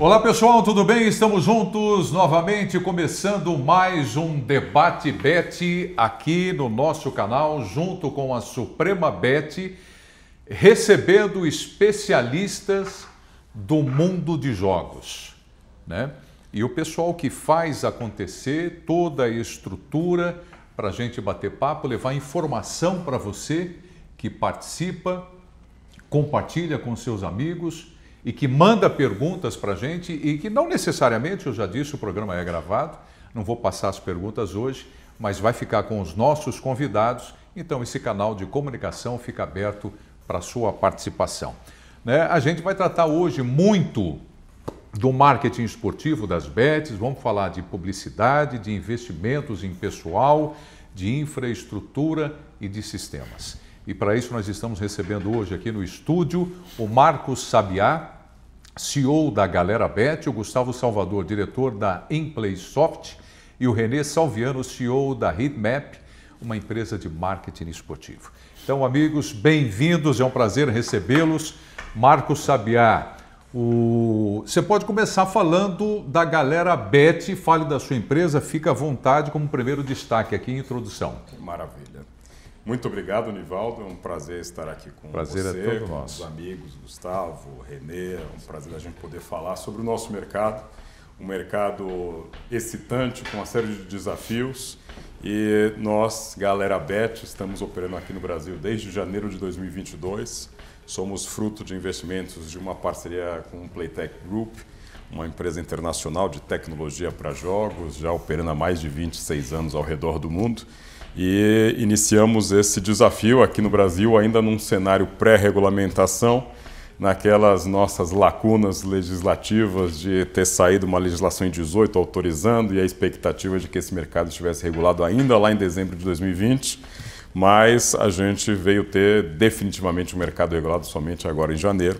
Olá pessoal, tudo bem? Estamos juntos novamente, começando mais um Debate Bet aqui no nosso canal, junto com a Suprema Bet, recebendo especialistas do mundo de jogos, né? E o pessoal que faz acontecer toda a estrutura para a gente bater papo, levar informação para você que participa, compartilha com seus amigos e que manda perguntas para a gente e que não necessariamente, eu já disse, o programa é gravado, não vou passar as perguntas hoje, mas vai ficar com os nossos convidados, então esse canal de comunicação fica aberto para a sua participação. Né? A gente vai tratar hoje muito do marketing esportivo das bets, vamos falar de publicidade, de investimentos em pessoal, de infraestrutura e de sistemas. E para isso nós estamos recebendo hoje aqui no estúdio o Marcos Sabiá, CEO da Galera Bet, o Gustavo Salvador, diretor da InPlaySoft, e o Renê Salviano, CEO da Hitmap, uma empresa de marketing esportivo. Então, amigos, bem-vindos, é um prazer recebê-los. Marcos Sabiá, você pode começar falando da Galera Bet, fale da sua empresa, fica à vontade como primeiro destaque aqui em introdução. Maravilha. Muito obrigado, Nivaldo. É um prazer estar aqui com você, com os amigos, Gustavo, Renê. É um prazer a gente poder falar sobre o nosso mercado. Um mercado excitante, com uma série de desafios. E nós, Galera Bet, estamos operando aqui no Brasil desde janeiro de 2022. Somos fruto de investimentos de uma parceria com o Playtech Group, uma empresa internacional de tecnologia para jogos, já operando há mais de 26 anos ao redor do mundo. E iniciamos esse desafio aqui no Brasil ainda num cenário pré-regulamentação, naquelas nossas lacunas legislativas de ter saído uma legislação em 2018 autorizando e a expectativa de que esse mercado estivesse regulado ainda lá em dezembro de 2020, mas a gente veio ter definitivamente o mercado regulado somente agora em janeiro.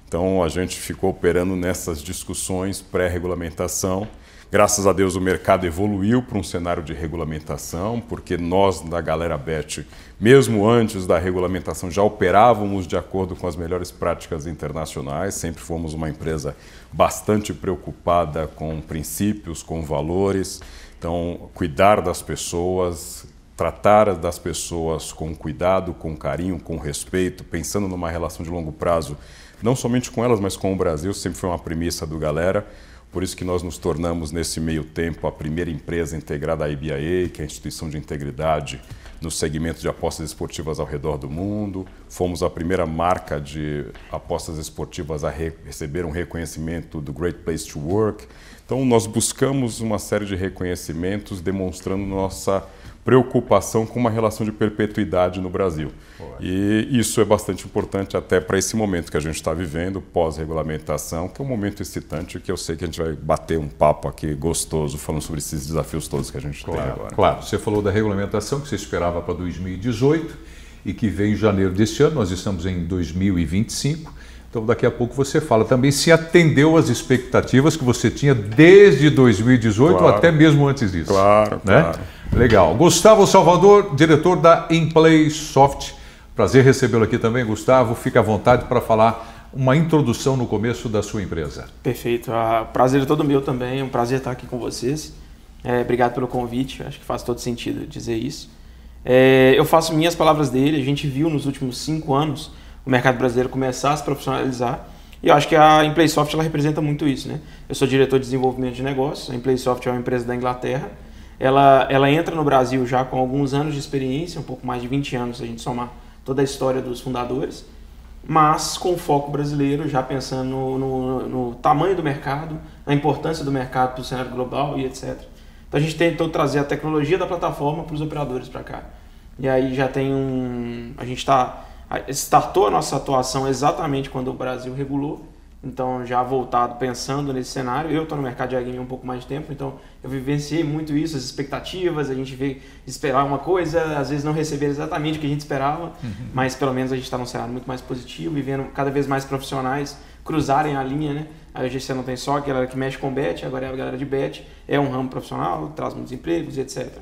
Então a gente ficou operando nessas discussões pré-regulamentação. Graças a Deus o mercado evoluiu para um cenário de regulamentação, porque nós da Galera Bet, mesmo antes da regulamentação, já operávamos de acordo com as melhores práticas internacionais, sempre fomos uma empresa bastante preocupada com princípios, com valores, então cuidar das pessoas, tratar das pessoas com cuidado, com carinho, com respeito, pensando numa relação de longo prazo, não somente com elas, mas com o Brasil, sempre foi uma premissa do Galera. Por isso que nós nos tornamos, nesse meio tempo, a primeira empresa integrada à IBIA, que é a instituição de integridade no segmento de apostas esportivas ao redor do mundo. Fomos a primeira marca de apostas esportivas a receber um reconhecimento do Great Place to Work. Então, nós buscamos uma série de reconhecimentos demonstrando nossa preocupação com uma relação de perpetuidade no Brasil. E isso é bastante importante até para esse momento que a gente está vivendo, pós-regulamentação, que é um momento excitante, que eu sei que a gente vai bater um papo aqui gostoso falando sobre esses desafios todos que a gente tem agora. Claro, você falou da regulamentação que você esperava para 2018 e que veio em janeiro deste ano, nós estamos em 2025. Então, daqui a pouco você fala também se atendeu às expectativas que você tinha desde 2018 ou até mesmo antes disso. Claro, né? Claro. Legal. Gustavo Salvador, diretor da InPlaySoft. Prazer recebê-lo aqui também, Gustavo. Fica à vontade para falar uma introdução no começo da sua empresa. Perfeito. Prazer é todo meu também. É um prazer estar aqui com vocês. Obrigado pelo convite. Acho que faz todo sentido dizer isso. Eu faço minhas palavras dele. A gente viu nos últimos 5 anos o mercado brasileiro começar a se profissionalizar. E eu acho que a InPlaySoft ela representa muito isso, né? Eu sou diretor de desenvolvimento de negócios. A InPlaySoft é uma empresa da Inglaterra. Ela entra no Brasil já com alguns anos de experiência, um pouco mais de 20 anos, se a gente somar toda a história dos fundadores, mas com foco brasileiro, já pensando no tamanho do mercado, na importância do mercado para o cenário global e etc. Então a gente tentou trazer a tecnologia da plataforma para os operadores para cá. E aí já tem a gente startou a nossa atuação exatamente quando o Brasil regulou, então já voltado pensando nesse cenário. Eu estou no mercado de iGaming há um pouco mais de tempo, então eu vivenciei muito isso, as expectativas, a gente vê esperar uma coisa, às vezes não receber exatamente o que a gente esperava, mas pelo menos a gente está num cenário muito mais positivo e vendo cada vez mais profissionais cruzarem a linha, né? Aí hoje você não tem só a galera que mexe com bet, agora é a galera de bet, é um ramo profissional, traz muitos empregos e etc.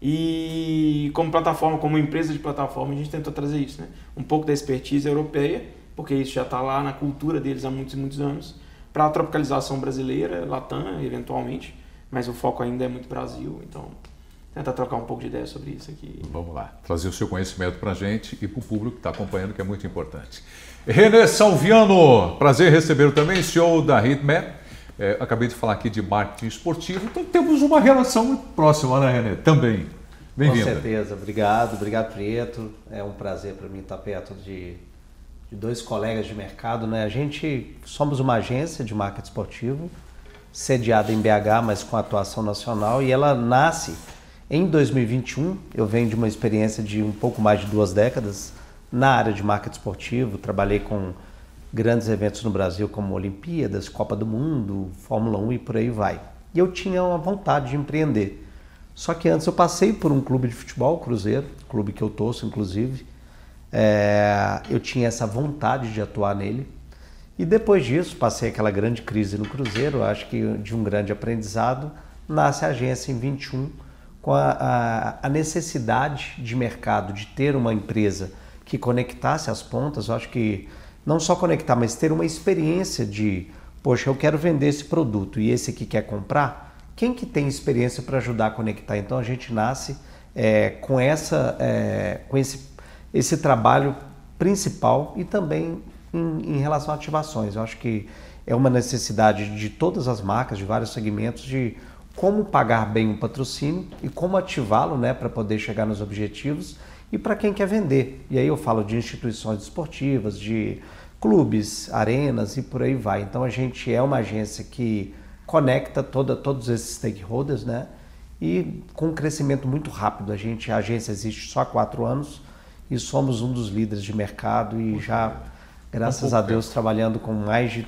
E como plataforma, como empresa de plataforma, a gente tentou trazer isso, né? Um pouco da expertise europeia, porque isso já está lá na cultura deles há muitos e muitos anos, para a tropicalização brasileira, Latam, eventualmente, mas o foco ainda é muito Brasil, então tentar trocar um pouco de ideia sobre isso aqui. Vamos lá, trazer o seu conhecimento para a gente e para o público que está acompanhando, que é muito importante. René Salviano, prazer recebê-lo também, CEO da Hitman. Acabei de falar aqui de marketing esportivo, então temos uma relação muito próxima, né, René? Também. Bem-vindo. Com certeza, obrigado Prieto. É um prazer para mim estar perto de dois colegas de mercado, né? A gente somos uma agência de marketing esportivo, sediada em BH, mas com atuação nacional, e ela nasce em 2021. Eu venho de uma experiência de um pouco mais de 2 décadas na área de marketing esportivo, trabalhei com grandes eventos no Brasil como Olimpíadas, Copa do Mundo, Fórmula 1 e por aí vai. E eu tinha uma vontade de empreender. Só que antes eu passei por um clube de futebol, Cruzeiro, clube que eu torço inclusive. Eu tinha essa vontade de atuar nele. E depois disso, passei aquela grande crise no Cruzeiro, acho que de um grande aprendizado, nasce a agência em 21 com a necessidade de mercado, de ter uma empresa que conectasse as pontas. Eu acho que não só conectar, mas ter uma experiência de, poxa, eu quero vender esse produto e esse aqui quer comprar, quem que tem experiência para ajudar a conectar? Então a gente nasce com esse trabalho principal e também em relação a ativações. Eu acho que é uma necessidade de todas as marcas, de vários segmentos, de como pagar bem um patrocínio e como ativá-lo, né, para poder chegar nos objetivos, e para quem quer vender. E aí eu falo de instituições esportivas, de clubes, arenas e por aí vai. Então a gente é uma agência que conecta todos esses stakeholders, né? E com um crescimento muito rápido. A agência existe só há 4 anos e somos um dos líderes de mercado e já, graças a Deus, trabalhando com mais de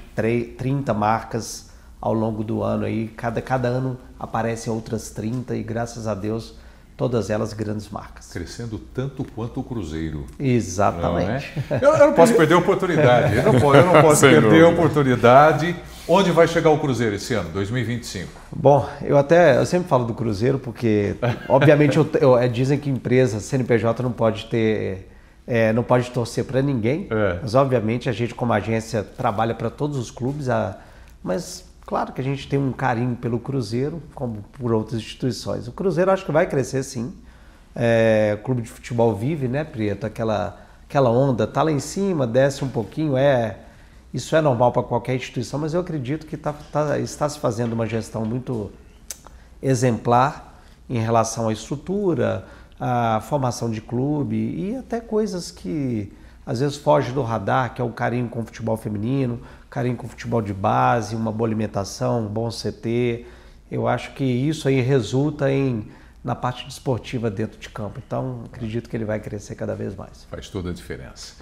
30 marcas ao longo do ano. Aí, cada ano aparecem outras 30 e, graças a Deus, todas elas grandes marcas. Crescendo tanto quanto o Cruzeiro. Exatamente. Não é? Eu não posso perder a oportunidade. Eu não posso perder a oportunidade. Onde vai chegar o Cruzeiro esse ano, 2025? Bom, eu sempre falo do Cruzeiro porque, obviamente, dizem que empresa, CNPJ não pode torcer para ninguém, mas obviamente a gente como agência trabalha para todos os clubes, mas claro que a gente tem um carinho pelo Cruzeiro, como por outras instituições. O Cruzeiro acho que vai crescer sim, o clube de futebol vive, né, Prieto, aquela onda, tá lá em cima, desce um pouquinho, isso é normal para qualquer instituição, mas eu acredito que está se fazendo uma gestão muito exemplar em relação à estrutura, à formação de clube e até coisas que às vezes fogem do radar, que é o carinho com o futebol feminino, carinho com o futebol de base, uma boa alimentação, um bom CT. Eu acho que isso aí resulta na parte desportiva dentro de campo. Então, acredito que ele vai crescer cada vez mais. Faz toda a diferença.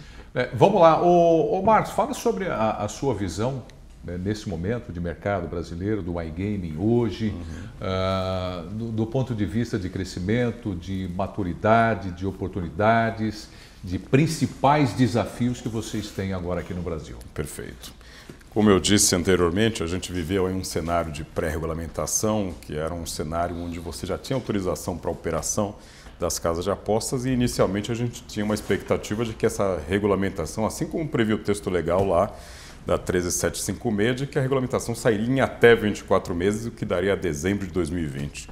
Vamos lá, ô Marcos, fala sobre a sua visão, né, nesse momento de mercado brasileiro, do iGaming hoje, do ponto de vista de crescimento, de maturidade, de oportunidades, de principais desafios que vocês têm agora aqui no Brasil. Perfeito. Como eu disse anteriormente, a gente viveu em um cenário de pré-regulamentação, que era um cenário onde você já tinha autorização para operação das casas de apostas e inicialmente a gente tinha uma expectativa de que essa regulamentação, assim como previu o texto legal lá da 13756, de que a regulamentação sairia em até 24 meses, o que daria a dezembro de 2020.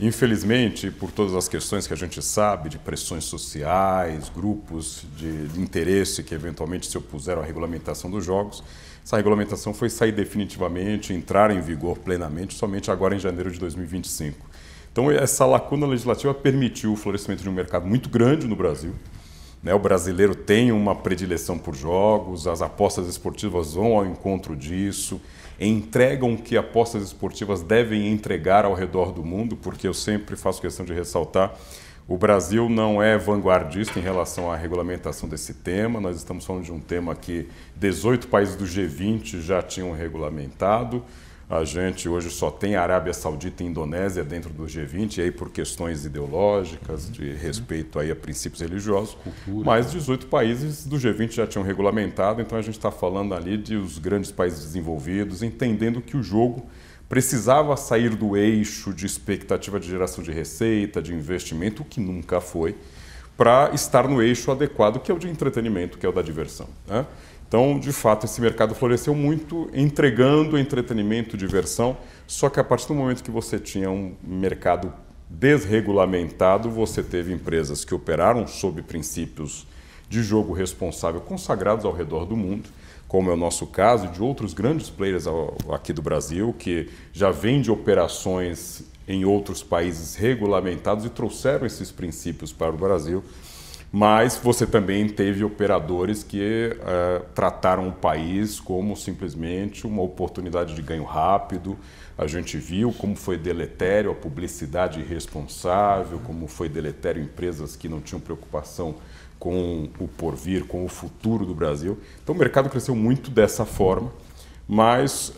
Infelizmente, por todas as questões que a gente sabe, de pressões sociais, grupos de interesse que eventualmente se opuseram à regulamentação dos jogos, essa regulamentação foi sair definitivamente, entrar em vigor plenamente, somente agora em janeiro de 2025. Então, essa lacuna legislativa permitiu o florescimento de um mercado muito grande no Brasil. O brasileiro tem uma predileção por jogos, as apostas esportivas vão ao encontro disso, entregam o que apostas esportivas devem entregar ao redor do mundo, porque eu sempre faço questão de ressaltar, o Brasil não é vanguardista em relação à regulamentação desse tema. Nós estamos falando de um tema que 18 países do G20 já tinham regulamentado. A gente hoje só tem a Arábia Saudita e a Indonésia dentro do G20, e aí por questões ideológicas, de respeito aí a princípios religiosos, mas 18 países do G20 já tinham regulamentado, então a gente está falando ali de os grandes países desenvolvidos, entendendo que o jogo precisava sair do eixo de expectativa de geração de receita, de investimento, o que nunca foi, para estar no eixo adequado, que é o de entretenimento, que é o da diversão, né? Então, de fato, esse mercado floresceu muito, entregando entretenimento, diversão, só que a partir do momento que você tinha um mercado desregulamentado, você teve empresas que operaram sob princípios de jogo responsável consagrados ao redor do mundo, como é o nosso caso, e de outros grandes players aqui do Brasil, que já vêm de operações em outros países regulamentados e trouxeram esses princípios para o Brasil. Mas você também teve operadores que trataram o país como simplesmente uma oportunidade de ganho rápido. A gente viu como foi deletério a publicidade irresponsável, como foi deletério empresas que não tinham preocupação com o porvir, com o futuro do Brasil. Então o mercado cresceu muito dessa forma, mas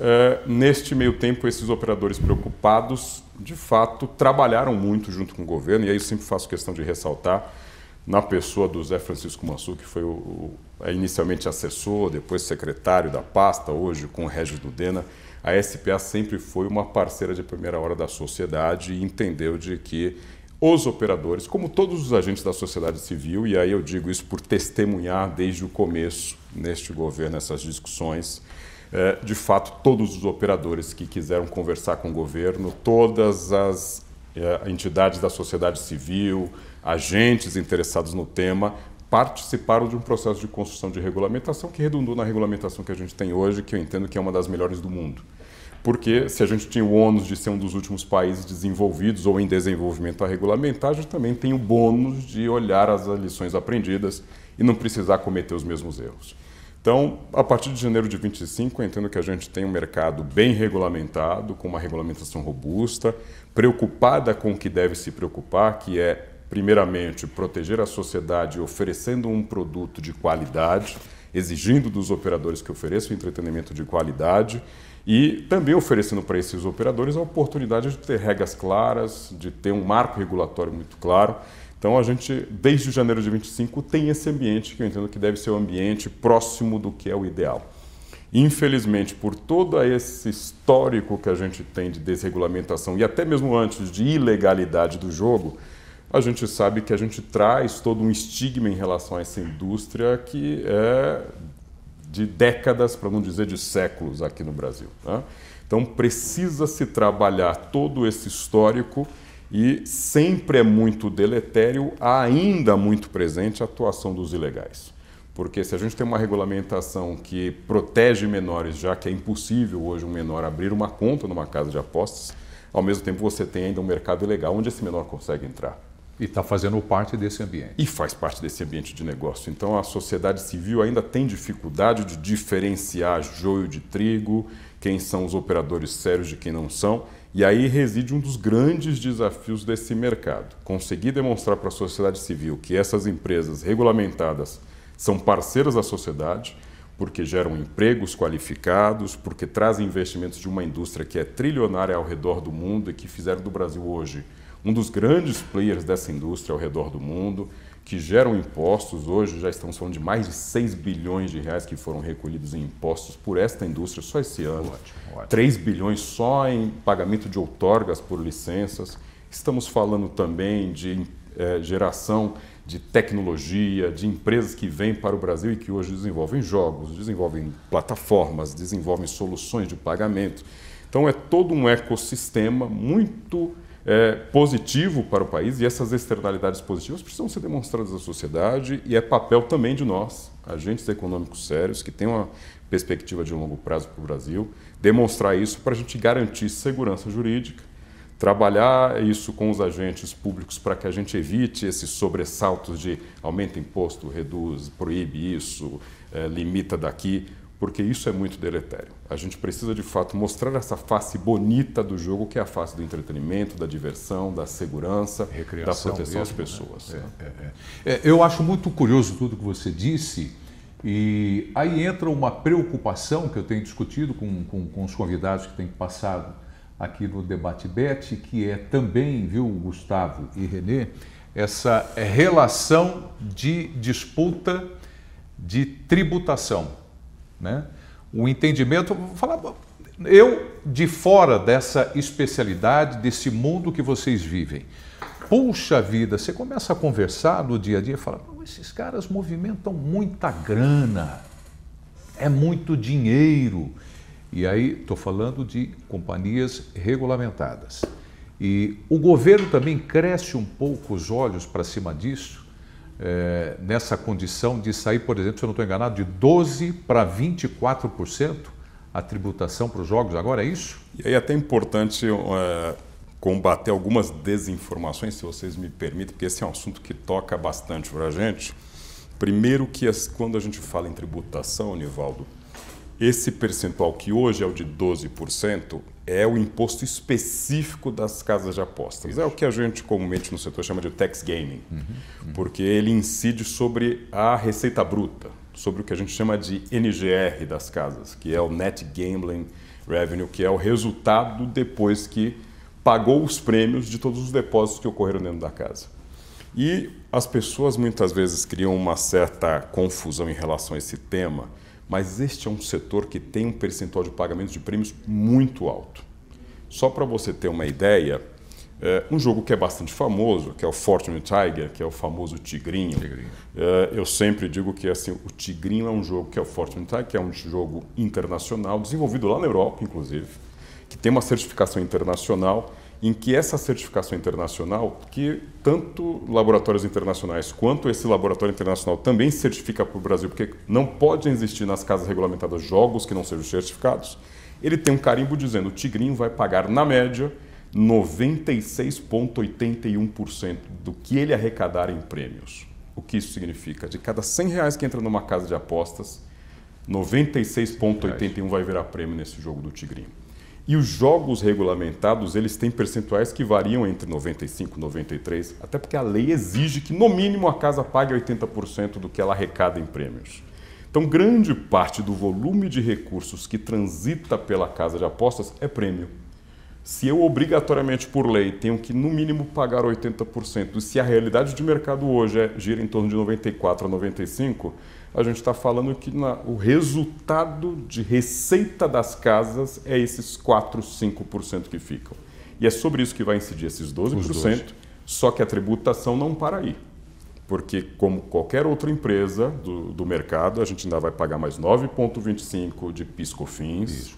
neste meio tempo esses operadores preocupados, de fato, trabalharam muito junto com o governo, e aí eu sempre faço questão de ressaltar, na pessoa do Zé Francisco Massu, que foi inicialmente assessor, depois secretário da pasta, hoje com o Régis Dudena, a SPA sempre foi uma parceira de primeira hora da sociedade e entendeu de que os operadores, como todos os agentes da sociedade civil, e aí eu digo isso por testemunhar desde o começo neste governo, essas discussões, de fato todos os operadores que quiseram conversar com o governo, todas as entidades da sociedade civil, agentes interessados no tema, participaram de um processo de construção de regulamentação que redundou na regulamentação que a gente tem hoje, que eu entendo que é uma das melhores do mundo. Porque se a gente tinha o ônus de ser um dos últimos países desenvolvidos ou em desenvolvimento a regulamentar, a gente também tem o bônus de olhar as lições aprendidas e não precisar cometer os mesmos erros. Então, a partir de janeiro de 25, eu entendo que a gente tem um mercado bem regulamentado, com uma regulamentação robusta, preocupada com o que deve se preocupar, que é, primeiramente, proteger a sociedade oferecendo um produto de qualidade, exigindo dos operadores que ofereçam entretenimento de qualidade e também oferecendo para esses operadores a oportunidade de ter regras claras, de ter um marco regulatório muito claro. Então, a gente, desde janeiro de 25, tem esse ambiente que eu entendo que deve ser um ambiente próximo do que é o ideal. Infelizmente, por todo esse histórico que a gente tem de desregulamentação e até mesmo antes de ilegalidade do jogo, a gente sabe que a gente traz todo um estigma em relação a essa indústria que é de décadas, para não dizer de séculos, aqui no Brasil, né? Então, precisa-se trabalhar todo esse histórico e sempre é muito deletério, ainda muito presente, a atuação dos ilegais. Porque se a gente tem uma regulamentação que protege menores, já que é impossível hoje um menor abrir uma conta numa casa de apostas, ao mesmo tempo você tem ainda um mercado ilegal onde esse menor consegue entrar. E está fazendo parte desse ambiente. E faz parte desse ambiente de negócio. Então a sociedade civil ainda tem dificuldade de diferenciar joio de trigo, quem são os operadores sérios de quem não são. E aí reside um dos grandes desafios desse mercado. Conseguir demonstrar para a sociedade civil que essas empresas regulamentadas são parceiras da sociedade, porque geram empregos qualificados, porque trazem investimentos de uma indústria que é trilionária ao redor do mundo e que fizeram do Brasil hoje um dos grandes players dessa indústria ao redor do mundo, que geram impostos. Hoje já estamos falando de mais de 6 bilhões de reais que foram recolhidos em impostos por esta indústria só esse ano. Ótimo. 3 bilhões só em pagamento de outorgas por licenças. Estamos falando também de geração de tecnologia, de empresas que vêm para o Brasil e que hoje desenvolvem jogos, desenvolvem plataformas, desenvolvem soluções de pagamento. Então é todo um ecossistema muito positivo para o país, e essas externalidades positivas precisam ser demonstradas à sociedade, e é papel também de nós, agentes econômicos sérios, que têm uma perspectiva de longo prazo para o Brasil, demonstrar isso para a gente garantir segurança jurídica, trabalhar isso com os agentes públicos para que a gente evite esses sobressaltos de aumenta imposto, reduz, proíbe isso, limita daqui, porque isso é muito deletério. A gente precisa, de fato, mostrar essa face bonita do jogo, que é a face do entretenimento, da diversão, da segurança, da proteção às pessoas. Né? Eu acho muito curioso tudo que você disse, e aí entra uma preocupação que eu tenho discutido com os convidados que têm passado aqui no Debate Bet, que é também, viu, Gustavo e Renê, essa relação de disputa de tributação. Né? O entendimento, vou falar, eu de fora dessa especialidade, desse mundo que vocês vivem, puxa vida, você começa a conversar no dia a dia e fala, esses caras movimentam muita grana, É muito dinheiro. E aí estou falando de companhias regulamentadas. E o governo também cresce um pouco os olhos para cima disso, nessa condição de sair, por exemplo, se eu não estou enganado, de 12% para 24% a tributação para os jogos agora, é isso? E aí é até importante combater algumas desinformações, se vocês me permitem, porque esse é um assunto que toca bastante para a gente. Primeiro que quando a gente fala em tributação, Nivaldo, esse percentual que hoje é o de 12% é o imposto específico das casas de apostas. Isso. É o que a gente comumente no setor chama de tax gaming, porque ele incide sobre a receita bruta, sobre o que a gente chama de NGR das casas, que é o Net Gambling Revenue, que é o resultado depois que pagou os prêmios de todos os depósitos que ocorreram dentro da casa. E as pessoas muitas vezes criam uma certa confusão em relação a esse tema, mas este é um setor que tem um percentual de pagamentos de prêmios muito alto. Só para você ter uma ideia, um jogo que é bastante famoso, que é o Fortune Tiger, que é o famoso Tigrinho. Eu sempre digo que assim, o Tigrinho é um jogo que é o Fortune Tiger, que é um jogo internacional, desenvolvido lá na Europa, inclusive, que tem uma certificação internacional, em que essa certificação internacional, que tanto laboratórios internacionais quanto esse laboratório internacional também certifica para o Brasil, porque não pode existir nas casas regulamentadas jogos que não sejam certificados, ele tem um carimbo dizendo que o Tigrinho vai pagar, na média, 96,81% do que ele arrecadar em prêmios. O que isso significa? De cada R$100 que entra numa casa de apostas, 96,81 vai virar prêmio nesse jogo do Tigrinho. E os jogos regulamentados, eles têm percentuais que variam entre 95% e 93%, até porque a lei exige que, no mínimo, a casa pague 80% do que ela arrecada em prêmios. Então, grande parte do volume de recursos que transita pela casa de apostas é prêmio. Se eu, obrigatoriamente, por lei, tenho que, no mínimo, pagar 80%, e se a realidade de mercado hoje gira em torno de 94% a 95%, a gente está falando que o resultado de receita das casas é esses 4%, 5% que ficam. E é sobre isso que vai incidir esses 12%, só que a tributação não para aí. Porque, como qualquer outra empresa do mercado, a gente ainda vai pagar mais 9,25% de PIS/COFINS,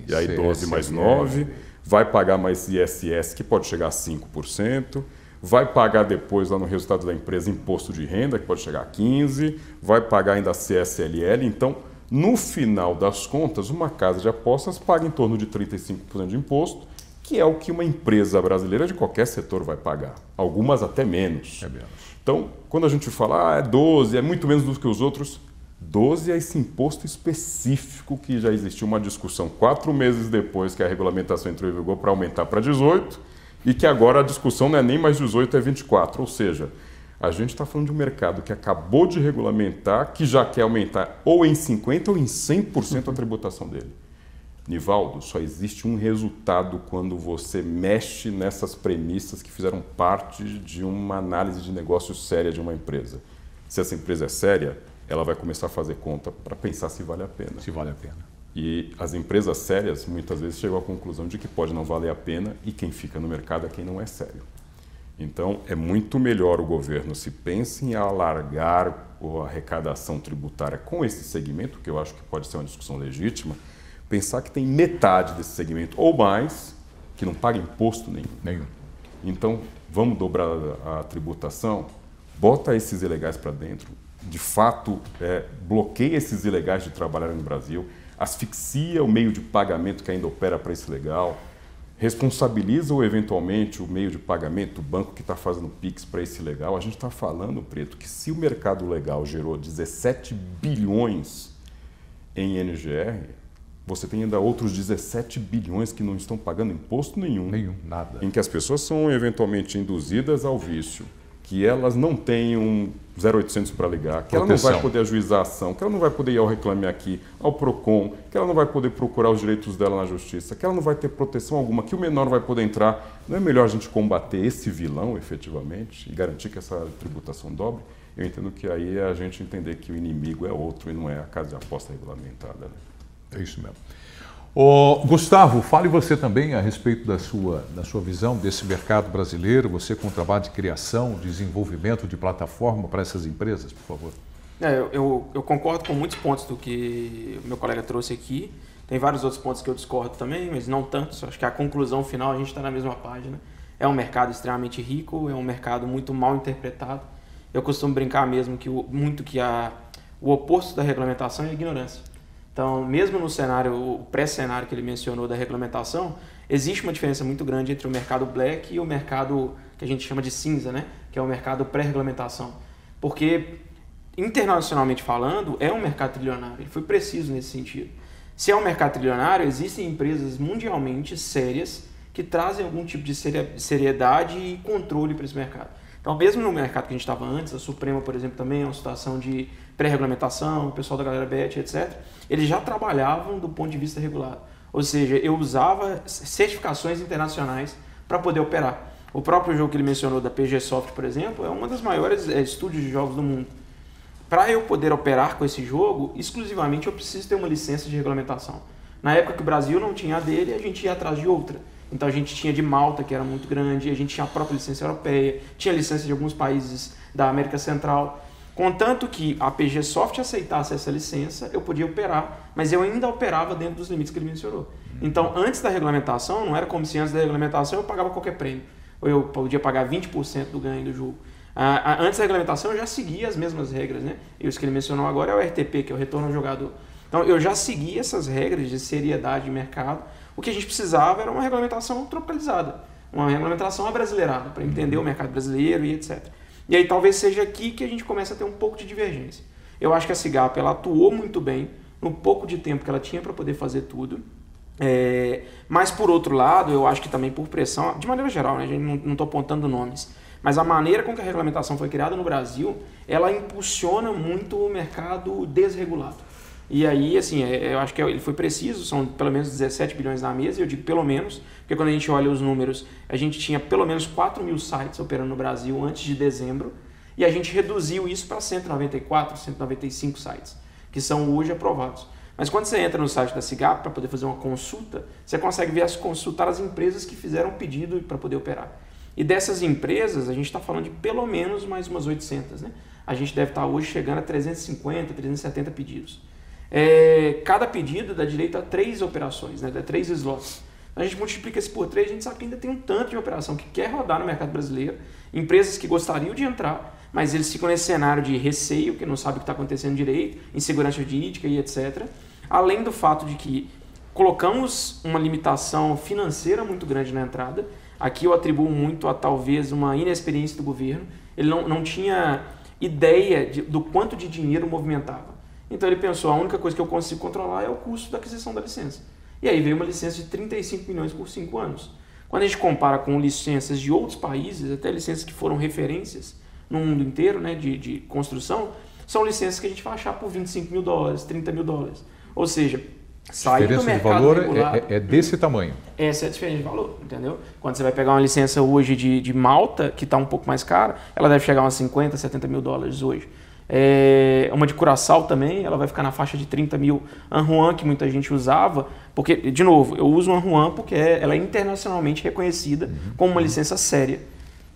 e aí 12 mais 9, vai pagar mais ISS, que pode chegar a 5%, vai pagar depois, lá no resultado da empresa, imposto de renda, que pode chegar a 15%, vai pagar ainda a CSLL. Então, no final das contas, uma casa de apostas paga em torno de 35% de imposto, que é o que uma empresa brasileira de qualquer setor vai pagar. Algumas até menos. É menos. Então, quando a gente fala, é 12%, é muito menos do que os outros, 12% é esse imposto específico que já existiu uma discussão 4 meses depois que a regulamentação entrou em vigor para aumentar para 18%, e que agora a discussão não é nem mais 18%, é 24%. Ou seja, a gente está falando de um mercado que acabou de regulamentar, que já quer aumentar ou em 50% ou em 100% a tributação dele. Nivaldo, só existe um resultado quando você mexe nessas premissas que fizeram parte de uma análise de negócio séria de uma empresa. Se essa empresa é séria, ela vai começar a fazer conta para pensar se vale a pena. Se vale a pena. E as empresas sérias, muitas vezes, chegam à conclusão de que pode não valer a pena e quem fica no mercado é quem não é sério. Então, é muito melhor o governo, se pensa em alargar a arrecadação tributária com esse segmento, que eu acho que pode ser uma discussão legítima, pensar que tem metade desse segmento ou mais que não paga imposto nenhum. Então, vamos dobrar a tributação, bota esses ilegais para dentro, de fato, bloqueia esses ilegais de trabalhar no Brasil, asfixia o meio de pagamento que ainda opera para esse legal, responsabiliza eventualmente o meio de pagamento, o banco que está fazendo PIX para esse legal. A gente está falando, Preto, que se o mercado legal gerou 17 bilhões em NGR, você tem ainda outros 17 bilhões que não estão pagando imposto nenhum. Nada. Em que as pessoas são eventualmente induzidas ao vício, que elas não têm um 0800 para ligar, que ela não vai poder ajuizar a ação, que ela não vai poder ir ao Reclame Aqui, ao PROCON, que ela não vai poder procurar os direitos dela na justiça, que ela não vai ter proteção alguma, que o menor não vai poder entrar. Não é melhor a gente combater esse vilão, efetivamente, e garantir que essa tributação dobre? Eu entendo que aí é a gente entender que o inimigo é outro e não é a casa de aposta regulamentada. Né? É isso mesmo. Gustavo, fale você também a respeito da sua visão desse mercado brasileiro, você com o trabalho de criação, desenvolvimento de plataforma para essas empresas, por favor. Eu concordo com muitos pontos do que o meu colega trouxe aqui. Tem vários outros pontos que eu discordo também, mas não tantos. Acho que a conclusão final a gente está na mesma página. É um mercado extremamente rico, é um mercado muito mal interpretado. Eu costumo brincar mesmo que o oposto da regulamentação é a ignorância. Então, mesmo no cenário, o pré-cenário que ele mencionou da regulamentação, existe uma diferença muito grande entre o mercado black e o mercado que a gente chama de cinza, né? Que é o mercado pré-regulamentação. Porque, internacionalmente falando, é um mercado trilionário. Ele foi preciso nesse sentido. Se é um mercado trilionário, existem empresas mundialmente sérias que trazem algum tipo de seriedade e controle para esse mercado. Então, mesmo no mercado que a gente estava antes, a Suprema, por exemplo, também é uma situação de pré-regulamentação, o pessoal da galera BET, etc., eles já trabalhavam do ponto de vista regulado. Ou seja, eu usava certificações internacionais para poder operar. O próprio jogo que ele mencionou da PG Soft, por exemplo, é uma das maiores estúdios de jogos do mundo. Para eu poder operar com esse jogo, exclusivamente eu preciso ter uma licença de regulamentação. Na época que o Brasil não tinha a dele, a gente ia atrás de outra. Então a gente tinha de Malta, que era muito grande, a gente tinha a própria licença europeia, tinha licença de alguns países da América Central. Contanto que a PG Soft aceitasse essa licença, eu podia operar, mas eu ainda operava dentro dos limites que ele mencionou. Então, antes da regulamentação, não era como se antes da regulamentação eu pagava qualquer prêmio, ou eu podia pagar 20% do ganho do jogo. Antes da regulamentação, eu já seguia as mesmas regras, né? E os que ele mencionou agora é o RTP, que é o retorno ao jogador. Então, eu já seguia essas regras de seriedade de mercado. O que a gente precisava era uma regulamentação tropicalizada, uma regulamentação abrasileirada, para entender o mercado brasileiro e etc. E aí talvez seja aqui que a gente começa a ter um pouco de divergência. Eu acho que a SIGAP ela atuou muito bem no pouco de tempo que ela tinha para poder fazer tudo. Mas, por outro lado, eu acho que também por pressão, de maneira geral, né, a gente não estou apontando nomes, mas a maneira com que a regulamentação foi criada no Brasil, ela impulsiona muito o mercado desregulado. E aí, assim, eu acho que ele foi preciso, são pelo menos 17 bilhões na mesa, e eu digo pelo menos, porque quando a gente olha os números, a gente tinha pelo menos 4 mil sites operando no Brasil antes de dezembro, e a gente reduziu isso para 194, 195 sites, que são hoje aprovados. Mas quando você entra no site da SIGAP para poder fazer uma consulta, você consegue consultar as empresas que fizeram pedido para poder operar. E dessas empresas, a gente está falando de pelo menos mais umas 800, né? A gente deve estar hoje chegando a 350, 370 pedidos. Cada pedido dá direito a 3 operações, né? Dá 3 slots. A gente multiplica isso por 3, a gente sabe que ainda tem um tanto de operação que quer rodar no mercado brasileiro, empresas que gostariam de entrar, mas eles ficam nesse cenário de receio, que não sabem o que está acontecendo direito, insegurança jurídica e etc. Além do fato de que colocamos uma limitação financeira muito grande na entrada. Aqui eu atribuo muito a talvez uma inexperiência do governo. Ele não tinha ideia do quanto de dinheiro movimentava. Então ele pensou, a única coisa que eu consigo controlar é o custo da aquisição da licença. E aí veio uma licença de 35 milhões por 5 anos. Quando a gente compara com licenças de outros países, até licenças que foram referências no mundo inteiro, né, de construção, são licenças que a gente vai achar por 25 mil dólares, 30 mil dólares. Ou seja, sair do mercado de valor regulado, é desse tamanho. Essa é a diferença de valor, entendeu? Quando você vai pegar uma licença hoje de Malta, que está um pouco mais cara, ela deve chegar a uns 50, 70 mil dólares hoje. Uma de Curaçao também, ela vai ficar na faixa de 30 mil. Anhuan, que muita gente usava, porque, de novo, eu uso Anhuan porque ela é internacionalmente reconhecida como uma licença séria,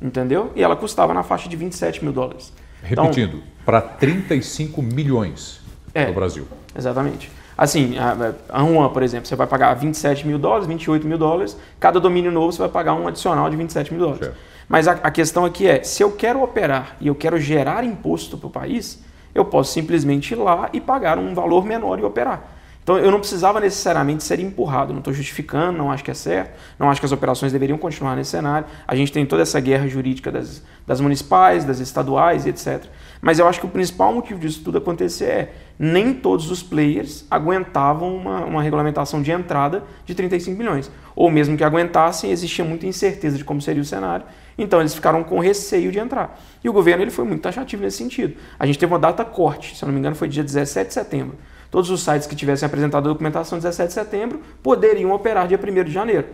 entendeu? E ela custava na faixa de 27 mil dólares. Repetindo, então, para 35 milhões no Brasil. Exatamente. Assim, a Anhuan, por exemplo, você vai pagar 27 mil dólares, 28 mil dólares, cada domínio novo você vai pagar um adicional de 27 mil dólares. Certo. Mas a questão aqui é, se eu quero operar e eu quero gerar imposto para o país, eu posso simplesmente ir lá e pagar um valor menor e operar. Então eu não precisava necessariamente ser empurrado, não estou justificando, não acho que é certo, não acho que as operações deveriam continuar nesse cenário. A gente tem toda essa guerra jurídica das municipais, das estaduais, etc. Mas eu acho que o principal motivo disso tudo acontecer é nem todos os players aguentavam uma regulamentação de entrada de 35 milhões. Ou mesmo que aguentassem, existia muita incerteza de como seria o cenário. Então eles ficaram com receio de entrar. E o governo ele foi muito taxativo nesse sentido. A gente teve uma data corte, se eu não me engano foi dia 17 de setembro. Todos os sites que tivessem apresentado a documentação 17 de setembro poderiam operar dia 1º de janeiro.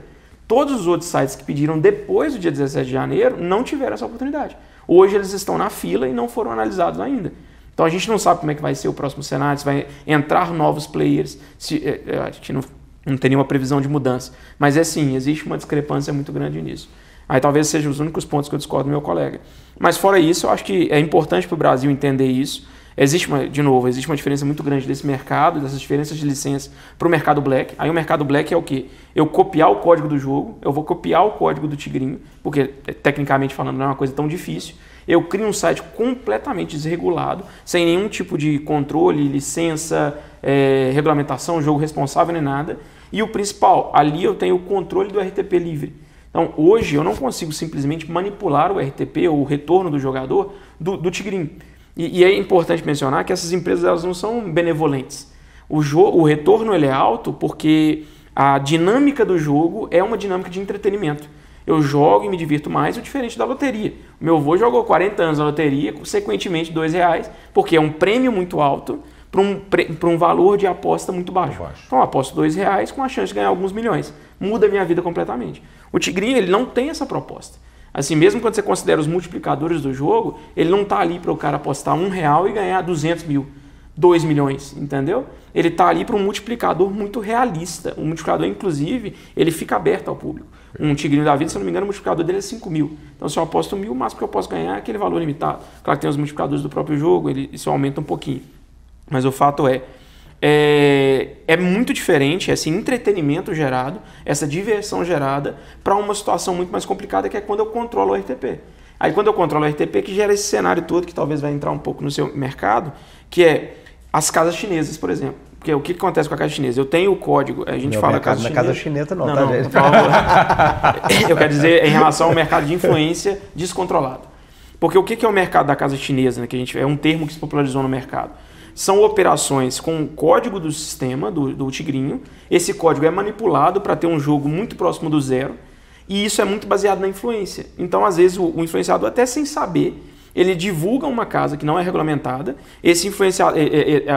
Todos os outros sites que pediram depois do dia 17 de janeiro não tiveram essa oportunidade. Hoje eles estão na fila e não foram analisados ainda. Então a gente não sabe como é que vai ser o próximo cenário, se vai entrar novos players, a gente não tem nenhuma previsão de mudança. Mas sim, existe uma discrepância muito grande nisso. Aí talvez sejam os únicos pontos que eu discordo do meu colega. Mas fora isso, eu acho que é importante para o Brasil entender isso. existe uma diferença muito grande desse mercado, dessas diferenças de licença para o mercado black. Aí o mercado black é o quê? Eu copiar o código do jogo, eu vou copiar o código do Tigrinho, porque tecnicamente falando não é uma coisa tão difícil. Eu crio um site completamente desregulado, sem nenhum tipo de controle, licença, regulamentação, jogo responsável nem nada. E o principal, ali eu tenho o controle do RTP livre. Então, hoje eu não consigo simplesmente manipular o RTP ou o retorno do jogador do Tigrinho. E é importante mencionar que essas empresas elas não são benevolentes. O retorno ele é alto porque a dinâmica do jogo é uma dinâmica de entretenimento. Eu jogo e me divirto mais, o diferente da loteria. O meu avô jogou 40 anos na loteria, consequentemente R$2, porque é um prêmio muito alto para um valor de aposta muito baixo. Então eu aposto R$2 com a chance de ganhar alguns milhões. Muda a minha vida completamente. O Tigrinho ele não tem essa proposta. Assim, mesmo quando você considera os multiplicadores do jogo, ele não está ali para o cara apostar R$1 e ganhar 200 mil, 2 milhões, entendeu? Ele está ali para um multiplicador muito realista. O multiplicador, inclusive, ele fica aberto ao público. Um Tigrinho da vida, se eu não me engano, o multiplicador dele é 5 mil. Então, se eu aposto 1.000, o máximo que eu posso ganhar é aquele valor limitado. Claro que tem os multiplicadores do próprio jogo, isso aumenta um pouquinho. Mas o fato é muito diferente esse entretenimento gerado, essa diversão gerada para uma situação muito mais complicada que é quando eu controlo o RTP. Aí quando eu controlo o RTP que gera esse cenário todo que talvez vai entrar um pouco no seu mercado, que é as casas chinesas, por exemplo. Porque o que acontece com a casa chinesa? Eu tenho o código, a gente fala casa chinesa. Não é casa chinesa não, tá, não, gente? Por favor. Eu quero dizer em relação ao mercado de influência descontrolado. Porque o que é o mercado da casa chinesa? Né, que é um termo que se popularizou no mercado. São operações com o código do sistema, do Tigrinho. Esse código é manipulado para ter um jogo muito próximo do zero. E isso é muito baseado na influência. Então, às vezes, o influenciador, até sem saber, ele divulga uma casa que não é regulamentada. Esse influenciador,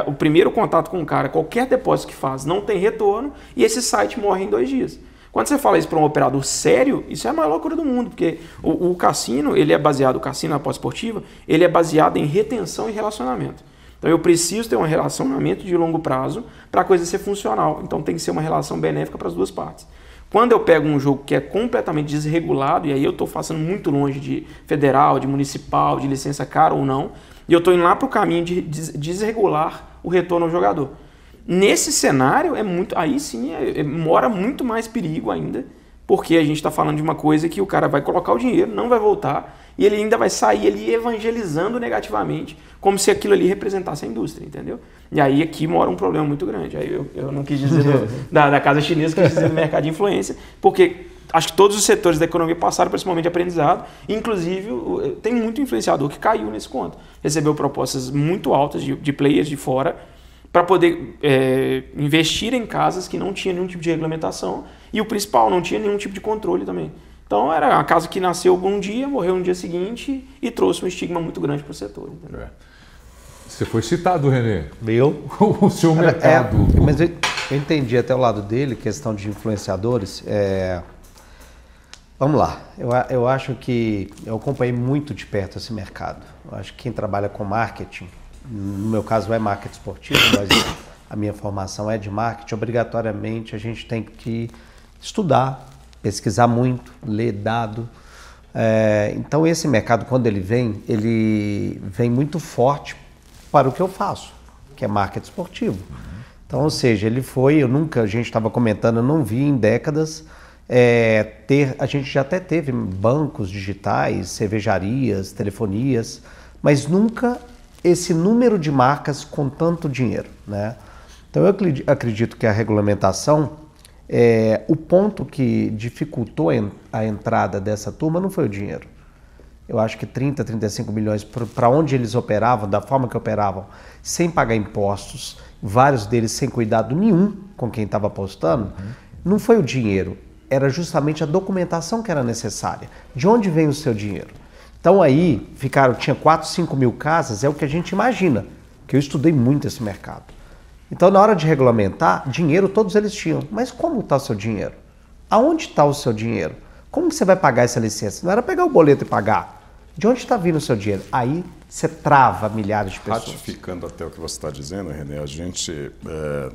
o primeiro contato com o cara, qualquer depósito que faz, não tem retorno. E esse site morre em 2 dias. Quando você fala isso para um operador sério, isso é a maior loucura do mundo. Porque o cassino, ele é baseado, o cassino, a aposta esportiva, ele é baseado em retenção e relacionamento. Então eu preciso ter um relacionamento de longo prazo para a coisa ser funcional. Então tem que ser uma relação benéfica para as duas partes. Quando eu pego um jogo que é completamente desregulado, e aí eu estou passando muito longe de federal, de municipal, de licença cara ou não, e eu estou indo lá para o caminho de desregular o retorno ao jogador. Nesse cenário, aí sim mora muito mais perigo ainda, porque a gente está falando de uma coisa que o cara vai colocar o dinheiro, não vai voltar, e ele ainda vai sair ali evangelizando negativamente, como se aquilo ali representasse a indústria, entendeu? E aí aqui mora um problema muito grande. Aí eu não quis dizer da casa chinesa, quis dizer do mercado de influência, porque acho que todos os setores da economia passaram por esse momento de aprendizado, inclusive tem muito influenciador que caiu nesse conto. Recebeu propostas muito altas de players de fora para poder investir em casas que não tinham nenhum tipo de regulamentação e o principal, não tinha nenhum tipo de controle também. Então era uma casa que nasceu um dia, morreu no dia seguinte e trouxe um estigma muito grande para o setor. Entendeu? Você foi citado, Renê. Eu? O seu mercado. Mas eu entendi até o lado dele, questão de influenciadores. Vamos lá. Eu acho que eu acompanhei muito de perto esse mercado. Eu acho que quem trabalha com marketing, no meu caso é marketing esportivo, mas a minha formação é de marketing, obrigatoriamente a gente tem que estudar, pesquisar muito, ler dado. Então esse mercado, quando ele vem muito forte para o que eu faço, que é marketing esportivo. Então, ou seja, a gente estava comentando, eu não vi em décadas, a gente já até teve bancos digitais, cervejarias, telefonias, mas nunca esse número de marcas com tanto dinheiro, né? Então eu acredito que a regulamentação, o ponto que dificultou a entrada dessa turma não foi o dinheiro. Eu acho que 30, 35 milhões para onde eles operavam, da forma que operavam, sem pagar impostos, vários deles sem cuidado nenhum com quem estava apostando, não foi o dinheiro, era justamente a documentação que era necessária. De onde vem o seu dinheiro? Então aí tinha 4, 5 mil casas, é o que a gente imagina, que eu estudei muito esse mercado. Então na hora de regulamentar, dinheiro todos eles tinham, mas como está o seu dinheiro? Aonde está o seu dinheiro? Como que você vai pagar essa licença? Não era pegar o boleto e pagar. De onde está vindo o seu dinheiro? Aí você trava milhares de pessoas. Ratificando até o que você está dizendo, Renê,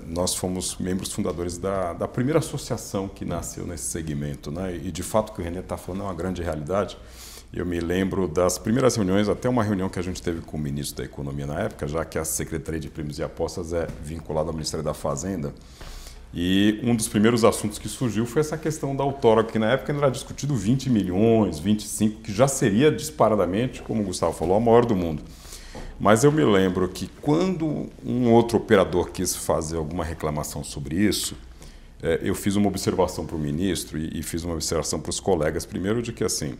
nós fomos membros fundadores da primeira associação que nasceu nesse segmento, né? E de fato o que o Renê está falando é uma grande realidade. Eu me lembro das primeiras reuniões, até uma reunião que a gente teve com o ministro da Economia na época, já que a Secretaria de Prêmios e Apostas é vinculada ao Ministério da Fazenda. E um dos primeiros assuntos que surgiu foi essa questão da outorga, que na época ainda era discutido 20 milhões, 25, que já seria disparadamente, como o Gustavo falou, a maior do mundo. Mas eu me lembro que quando um outro operador quis fazer alguma reclamação sobre isso, eu fiz uma observação para o ministro e fiz uma observação para os colegas, primeiro de que assim,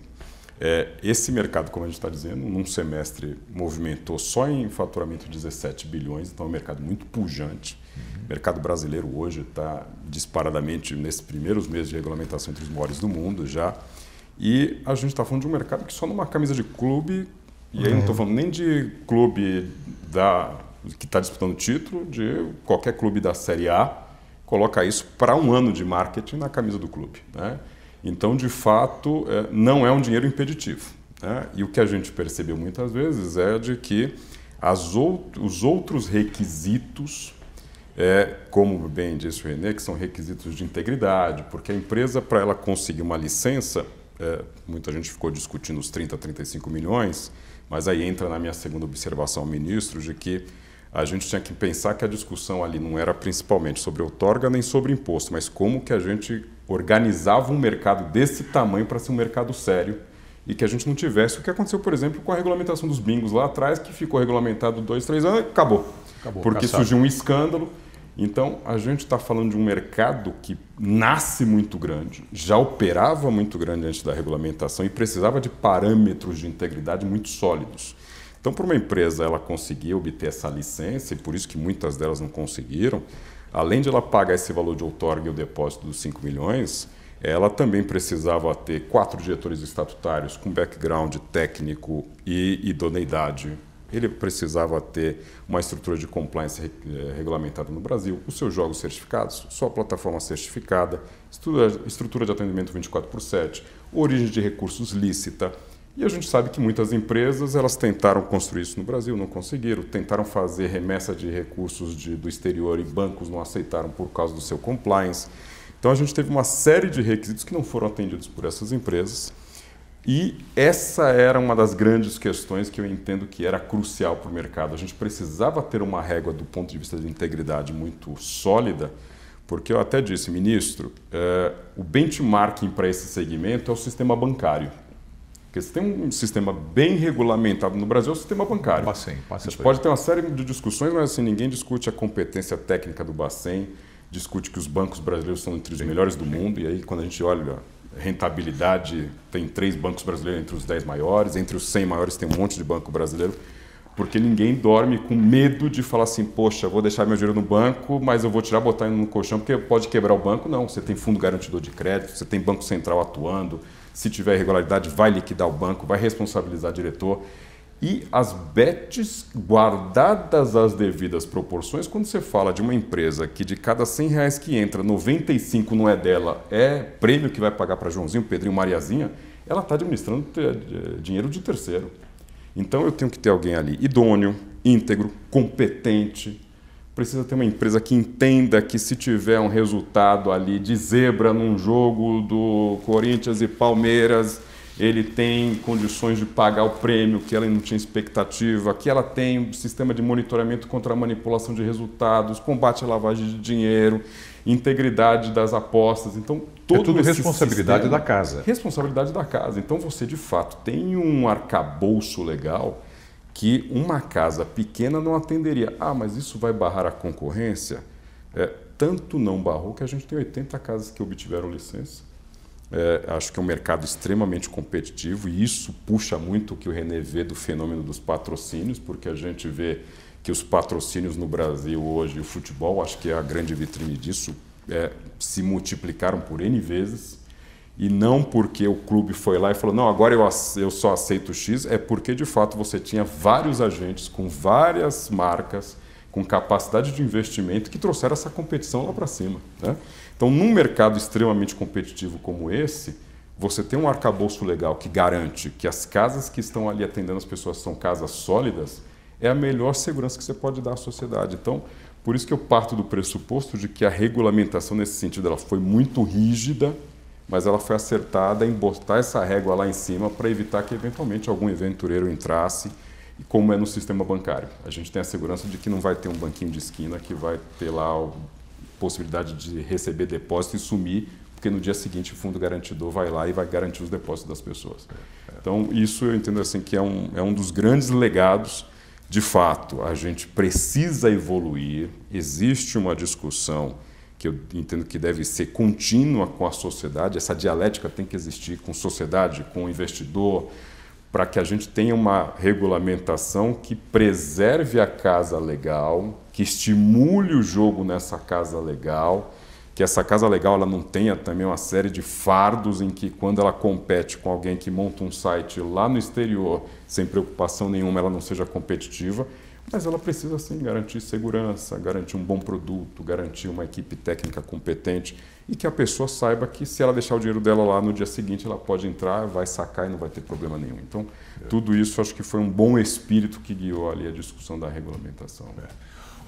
esse mercado, como a gente está dizendo, num semestre movimentou só em faturamento 17 bilhões, então é um mercado muito pujante. O mercado brasileiro hoje está disparadamente, nesses primeiros meses de regulamentação, entre os maiores do mundo já. E a gente está falando de um mercado que só numa camisa de clube, e aí não estou falando nem de clube que está disputando título, de qualquer clube da Série A, coloca isso para um ano de marketing na camisa do clube, né? Então, de fato, não é um dinheiro impeditivo, né? E o que a gente percebeu muitas vezes é de que os outros requisitos, como bem disse o René, que são requisitos de integridade, porque a empresa, para ela conseguir uma licença, muita gente ficou discutindo os 30, 35 milhões, mas aí entra na minha segunda observação ao ministro, de que a gente tinha que pensar que a discussão ali não era principalmente sobre outorga nem sobre imposto, mas como que a gente organizava um mercado desse tamanho para ser um mercado sério e que a gente não tivesse o que aconteceu, por exemplo, com a regulamentação dos bingos lá atrás, que ficou regulamentado 2, 3 anos e acabou porque caçado. Surgiu um escândalo. Então, a gente está falando de um mercado que nasce muito grande, já operava muito grande antes da regulamentação e precisava de parâmetros de integridade muito sólidos. Então, para uma empresa ela conseguir obter essa licença, e por isso que muitas delas não conseguiram, além de ela pagar esse valor de outorga e o depósito dos 5 milhões, ela também precisava ter 4 diretores estatutários com background técnico e idoneidade. Ele precisava ter uma estrutura de compliance regulamentada no Brasil, os seus jogos certificados, sua plataforma certificada, estrutura de atendimento 24/7, origem de recursos lícita. E a gente sabe que muitas empresas elas tentaram construir isso no Brasil, não conseguiram, tentaram fazer remessa de recursos do exterior e bancos não aceitaram por causa do seu compliance. Então a gente teve uma série de requisitos que não foram atendidos por essas empresas. E essa era uma das grandes questões que eu entendo que era crucial para o mercado. A gente precisava ter uma régua do ponto de vista de integridade muito sólida, porque eu até disse, ministro, o benchmarking para esse segmento é o sistema bancário. Porque se tem um sistema bem regulamentado no Brasil, é o sistema bancário. Bacen, a gente pode ter uma série de discussões, mas assim, ninguém discute a competência técnica do Bacen, discute que os bancos brasileiros são entre os melhores do mundo, e aí quando a gente olha rentabilidade, tem 3 bancos brasileiros entre os 10 maiores, entre os 100 maiores tem um monte de banco brasileiro, porque ninguém dorme com medo de falar assim, poxa, vou deixar meu dinheiro no banco, mas eu vou botar no colchão porque pode quebrar o banco. Não, você tem fundo garantidor de crédito, você tem banco central atuando, se tiver irregularidade vai liquidar o banco, vai responsabilizar o diretor. E as bets guardadas às devidas proporções, quando você fala de uma empresa que de cada R$100 que entra, 95 não é dela, é prêmio que vai pagar para Joãozinho, Pedrinho, Mariazinha, ela está administrando dinheiro de terceiro. Então eu tenho que ter alguém ali idôneo, íntegro, competente. Precisa ter uma empresa que entenda que se tiver um resultado ali de zebra num jogo do Corinthians e Palmeiras, ele tem condições de pagar o prêmio que ela não tinha expectativa, que ela tem um sistema de monitoramento contra a manipulação de resultados, combate à lavagem de dinheiro, integridade das apostas. Então, tudo responsabilidade da casa. Responsabilidade da casa. Então, você, de fato, tem um arcabouço legal que uma casa pequena não atenderia. Ah, mas isso vai barrar a concorrência? Tanto não barrou que a gente tem 80 casas que obtiveram licença. Acho que é um mercado extremamente competitivo e isso puxa muito o que o René vê do fenômeno dos patrocínios, porque a gente vê que os patrocínios no Brasil hoje, o futebol, acho que é a grande vitrine disso, se multiplicaram por N vezes, e não porque o clube foi lá e falou, não, agora eu só aceito X, é porque de fato você tinha vários agentes com várias marcas, com capacidade de investimento que trouxeram essa competição lá para cima, né? Então, num mercado extremamente competitivo como esse, você tem um arcabouço legal que garante que as casas que estão ali atendendo as pessoas são casas sólidas, é a melhor segurança que você pode dar à sociedade. Então, por isso que eu parto do pressuposto de que a regulamentação nesse sentido ela foi muito rígida, mas ela foi acertada em botar essa régua lá em cima para evitar que eventualmente algum aventureiro entrasse, e como é no sistema bancário. A gente tem a segurança de que não vai ter um banquinho de esquina que vai ter lá a possibilidade de receber depósito e sumir, porque no dia seguinte o fundo garantidor vai lá e vai garantir os depósitos das pessoas. Então isso eu entendo assim que é um dos grandes legados. De fato, a gente precisa evoluir, existe uma discussão que eu entendo que deve ser contínua com a sociedade, essa dialética tem que existir com a sociedade, com o investidor, para que a gente tenha uma regulamentação que preserve a casa legal, que estimule o jogo nessa casa legal, que essa casa legal ela não tenha também uma série de fardos em que quando ela compete com alguém que monta um site lá no exterior, sem preocupação nenhuma, ela não seja competitiva, mas ela precisa sim garantir segurança, garantir um bom produto, garantir uma equipe técnica competente e que a pessoa saiba que se ela deixar o dinheiro dela lá no dia seguinte, ela pode entrar, vai sacar e não vai ter problema nenhum. Então, tudo isso acho que foi um bom espírito que guiou ali a discussão da regulamentação.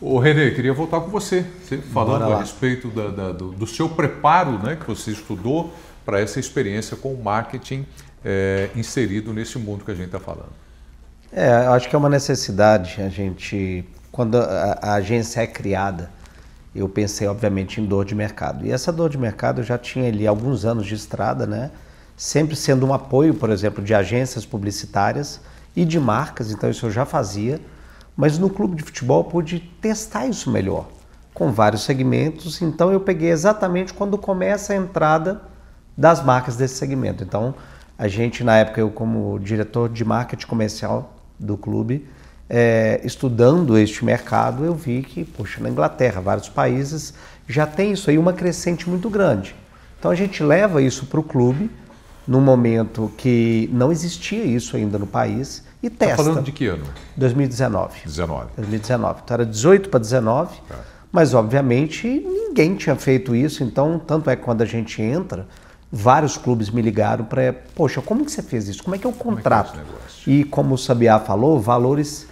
Ô Renê, queria voltar com você falando a respeito do seu preparo, né, que você estudou para essa experiência com o marketing inserido nesse mundo que a gente está falando. Eu acho que é uma necessidade. Quando a agência é criada, eu pensei obviamente em dor de mercado. E essa dor de mercado eu já tinha ali alguns anos de estrada, né? Sempre sendo um apoio, por exemplo, de agências publicitárias e de marcas, então isso eu já fazia. Mas no clube de futebol eu pude testar isso melhor, com vários segmentos. Então eu peguei exatamente quando começa a entrada das marcas desse segmento. Então a gente, na época, eu como diretor de marketing comercial do clube, estudando este mercado, eu vi que, poxa, na Inglaterra, vários países, já tem isso aí, uma crescente muito grande. Então a gente leva isso para o clube, num momento que não existia isso ainda no país, e testa. Está falando de que ano? 2019. 2019. Então era 18 para 19, mas obviamente ninguém tinha feito isso, então tanto é que quando a gente entra, vários clubes me ligaram para, poxa, como que você fez isso? Como é que é o contrato? E como o Sabiá falou, valores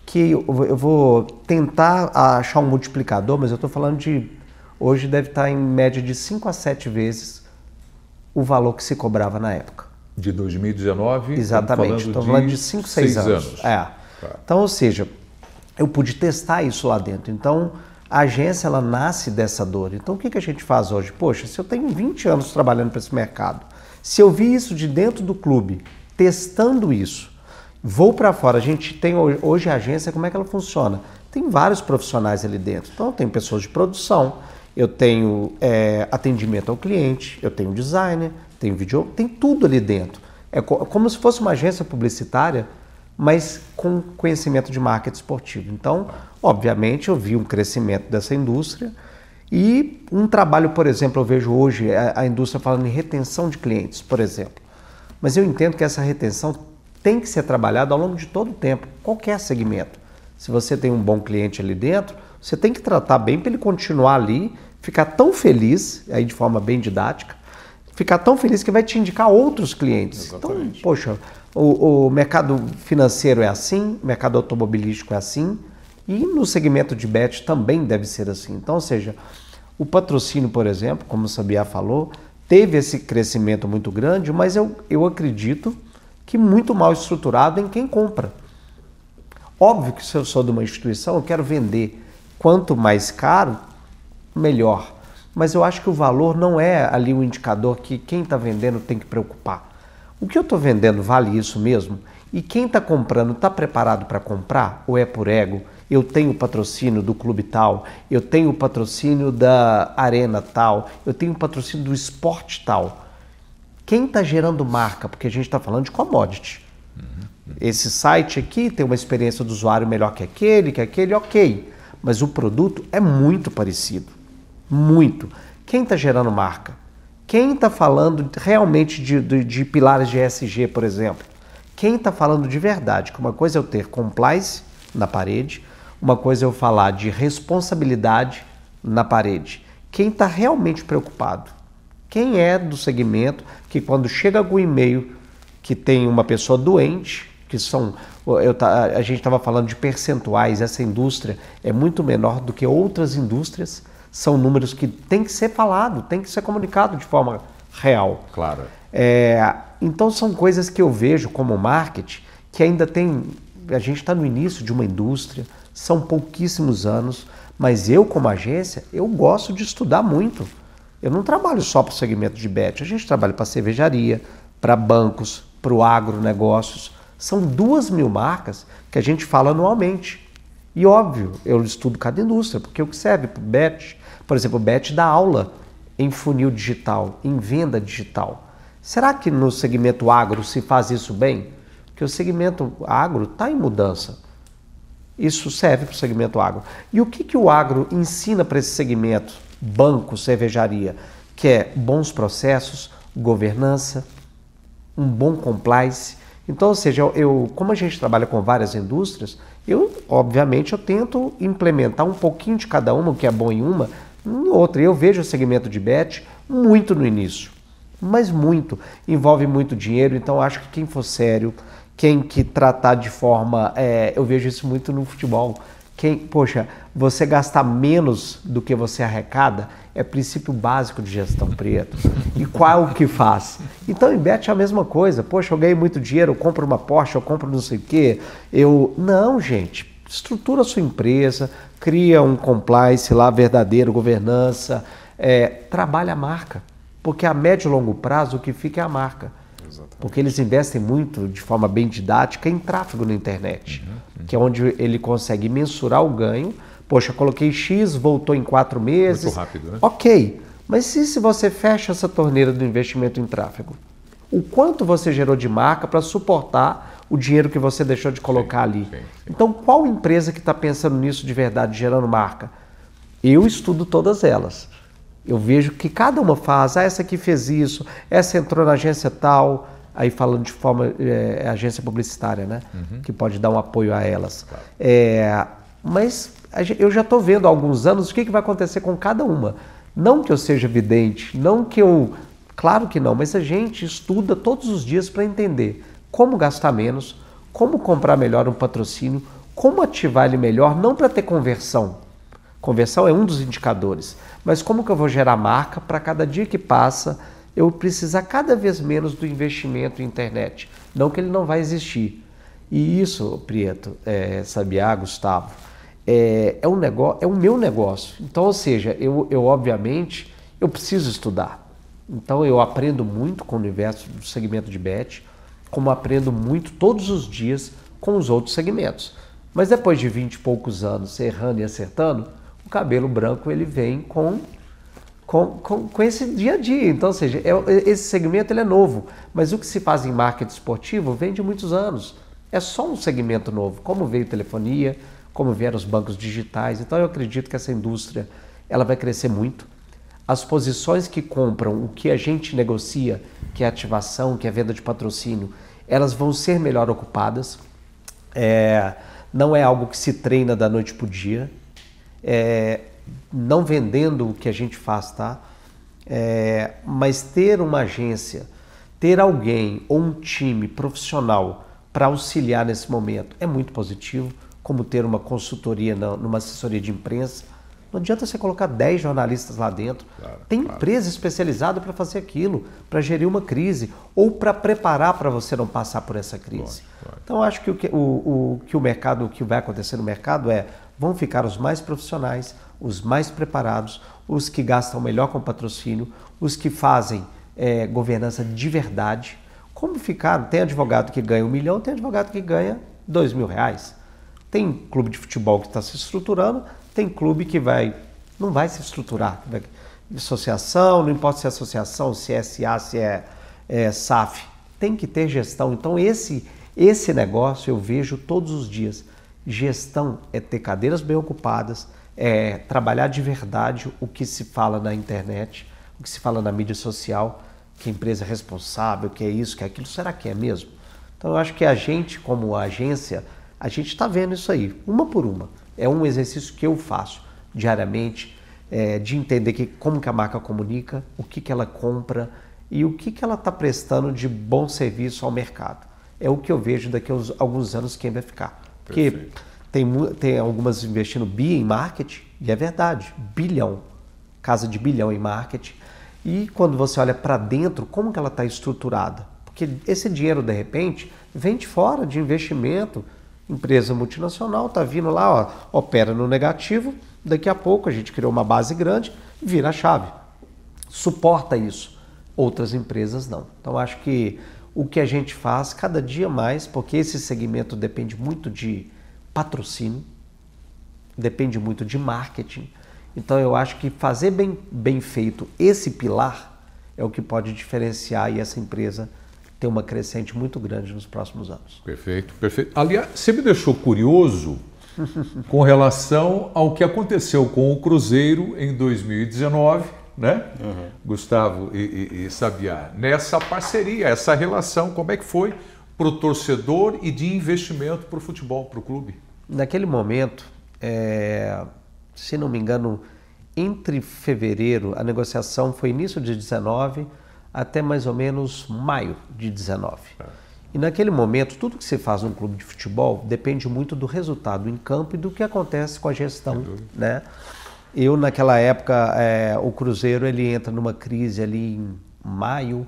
que eu vou tentar achar um multiplicador, mas eu estou falando de, hoje deve estar em média de 5 a 7 vezes o valor que se cobrava na época. De 2019? Exatamente, estou falando de 5, 6 anos. Então, ou seja, eu pude testar isso lá dentro. Então, a agência ela nasce dessa dor. Então, o que a gente faz hoje? Poxa, se eu tenho 20 anos trabalhando para esse mercado, se eu vi isso de dentro do clube, testando isso, vou para fora. A gente tem hoje a agência, como é que ela funciona? Tem vários profissionais ali dentro. Então, eu tenho pessoas de produção, eu tenho atendimento ao cliente, eu tenho designer, tenho vídeo, tem tudo ali dentro. É como se fosse uma agência publicitária, mas com conhecimento de marketing esportivo. Então, obviamente, eu vi um crescimento dessa indústria e um trabalho, por exemplo, eu vejo hoje a indústria falando em retenção de clientes, por exemplo. Mas eu entendo que essa retenção tem que ser trabalhada ao longo de todo o tempo, qualquer segmento. Se você tem um bom cliente ali dentro, você tem que tratar bem para ele continuar ali, ficar tão feliz, aí de forma bem didática, ficar tão feliz que vai te indicar outros clientes. Exatamente. Então, poxa, o mercado financeiro é assim, o mercado automobilístico é assim, e no segmento de bet também deve ser assim. Então, ou seja, o patrocínio, por exemplo, como o Sabiá falou, teve esse crescimento muito grande, mas eu acredito que muito mal estruturado em quem compra. Óbvio que se eu sou de uma instituição, eu quero vender. Quanto mais caro, melhor. Mas eu acho que o valor não é ali o indicador que quem está vendendo tem que preocupar. O que eu estou vendendo vale isso mesmo? E quem está comprando está preparado para comprar? Ou é por ego? Eu tenho o patrocínio do clube tal, eu tenho o patrocínio da arena tal, eu tenho o patrocínio do esporte tal. Quem está gerando marca? Porque a gente está falando de commodity. Esse site aqui tem uma experiência do usuário melhor que aquele, ok. Mas o produto é muito parecido. Muito. Quem está gerando marca? Quem está falando realmente de pilares de ESG, por exemplo? Quem está falando de verdade? Que uma coisa é eu ter compliance na parede, uma coisa é eu falar de responsabilidade na parede. Quem está realmente preocupado? Quem é do segmento que quando chega algum e-mail que tem uma pessoa doente, que são... a gente estava falando de percentuais, essa indústria é muito menor do que outras indústrias, são números que tem que ser falado, tem que ser comunicado de forma real. Claro. Então são coisas que eu vejo como marketing que ainda tem... A gente está no início de uma indústria, são pouquíssimos anos, mas eu como agência, eu gosto de estudar muito. Eu não trabalho só para o segmento de bet, a gente trabalha para cervejaria, para bancos, para o agronegócios. São 2.000 marcas que a gente fala anualmente. E óbvio, eu estudo cada indústria, porque o que serve para o bet, por exemplo, o bet dá aula em funil digital, em venda digital. Será que no segmento agro se faz isso bem? Porque o segmento agro está em mudança. Isso serve para o segmento agro. E o que o agro ensina para esse segmento? Banco, cervejaria, que é bons processos, governança, um bom compliance. Então, ou seja, como a gente trabalha com várias indústrias, obviamente, eu tento implementar um pouquinho de cada uma, o que é bom em uma, em outra. Eu vejo o segmento de bet muito no início, mas muito. Envolve muito dinheiro, então acho que quem for sério, quem que tratar de forma... eu vejo isso muito no futebol. Poxa, você gastar menos do que você arrecada é princípio básico de gestão, Prieto. E qual o que faz? Então, em bet é a mesma coisa. Poxa, eu ganhei muito dinheiro, eu compro uma Porsche, eu compro não sei o quê. Não, gente. Estrutura a sua empresa, cria um compliance lá verdadeiro, governança, trabalha a marca. Porque a médio e longo prazo o que fica é a marca. Exatamente. Porque eles investem muito, de forma bem didática, em tráfego na internet, que é onde ele consegue mensurar o ganho. Poxa, coloquei X, voltou em 4 meses. Muito rápido, né? Ok, mas se você fecha essa torneira do investimento em tráfego, o quanto você gerou de marca para suportar o dinheiro que você deixou de colocar ali? Sim. Então, qual empresa que está pensando nisso de verdade, gerando marca? Eu estudo todas elas. Eu vejo que cada uma faz, essa aqui fez isso, essa entrou na agência tal, aí falando de forma, agência publicitária, né? Que pode dar um apoio a elas. Claro. Mas eu já estou vendo há alguns anos o que vai acontecer com cada uma. Não que eu seja vidente, não que eu... Claro que não, mas a gente estuda todos os dias para entender como gastar menos, como comprar melhor um patrocínio, como ativar ele melhor, não para ter conversão. Conversão é um dos indicadores, mas como que eu vou gerar marca para cada dia que passa eu precisar cada vez menos do investimento em internet. Não que ele não vai existir. E isso, Prieto, Sabiá, Gustavo, é o meu negócio. Então, ou seja, eu obviamente, eu preciso estudar. Então eu aprendo muito com o universo do segmento de bet, como aprendo muito todos os dias com os outros segmentos. Mas depois de 20 e poucos anos errando e acertando, o cabelo branco ele vem com esse dia a dia. Então, ou seja, esse segmento ele é novo, mas o que se faz em marketing esportivo vem de muitos anos. É só um segmento novo, como veio telefonia, como vieram os bancos digitais. Então eu acredito que essa indústria ela vai crescer muito. As posições que compram o que a gente negocia, que é ativação, que é venda de patrocínio, elas vão ser melhor ocupadas. Não é algo que se treina da noite para o dia. Não vendendo o que a gente faz, tá? Mas ter uma agência, ter alguém ou um time profissional para auxiliar nesse momento é muito positivo, como ter uma consultoria numa assessoria de imprensa. Não adianta você colocar 10 jornalistas lá dentro. Claro, tem empresa especializada para fazer aquilo, para gerir uma crise ou para preparar para você não passar por essa crise. Claro. Então, acho que o que vai acontecer no mercado vão ficar os mais profissionais, os mais preparados, os que gastam melhor com patrocínio, os que fazem governança de verdade. Como ficaram? Tem advogado que ganha 1 milhão, tem advogado que ganha R$2.000. Tem clube de futebol que está se estruturando, tem clube que não vai se estruturar. Associação, não importa se é associação, se é SA, se é SAF, tem que ter gestão. Então esse negócio eu vejo todos os dias. Gestão é ter cadeiras bem ocupadas, é trabalhar de verdade o que se fala na internet, o que se fala na mídia social, que a empresa é responsável, que é isso, que é aquilo. Será que é mesmo? Então eu acho que a gente, como agência, a gente está vendo isso aí, uma por uma. É um exercício que eu faço diariamente, de entender como que a marca comunica, o que ela compra e o que ela está prestando de bom serviço ao mercado. É o que eu vejo daqui a alguns anos quem vai ficar. Porque tem algumas investindo bi em marketing, e é verdade, bilhão, casa de bilhão em marketing. E quando você olha para dentro, como que ela está estruturada? Porque esse dinheiro, de repente, vem de fora, de investimento. Empresa multinacional está vindo lá, ó, opera no negativo, daqui a pouco a gente criou uma base grande e vira a chave. Suporta isso. Outras empresas não. Então acho que o que a gente faz cada dia mais, porque esse segmento depende muito de patrocínio, depende muito de marketing. Então eu acho que fazer bem feito esse pilar é o que pode diferenciar e essa empresa ter uma crescente muito grande nos próximos anos. Perfeito, perfeito. Aliás, você me deixou curioso com relação ao que aconteceu com o Cruzeiro em 2019, né? Gustavo e Sabiá, nessa parceria, essa relação, como é que foi para o torcedor e de investimento para o futebol, para o clube? Naquele momento, se não me engano, entre fevereiro, a negociação foi início de 19 até mais ou menos maio de 19. E naquele momento, tudo que se faz num clube de futebol depende muito do resultado em campo e do que acontece com a gestão, né? Eu, naquela época, o Cruzeiro ele entra numa crise ali em maio,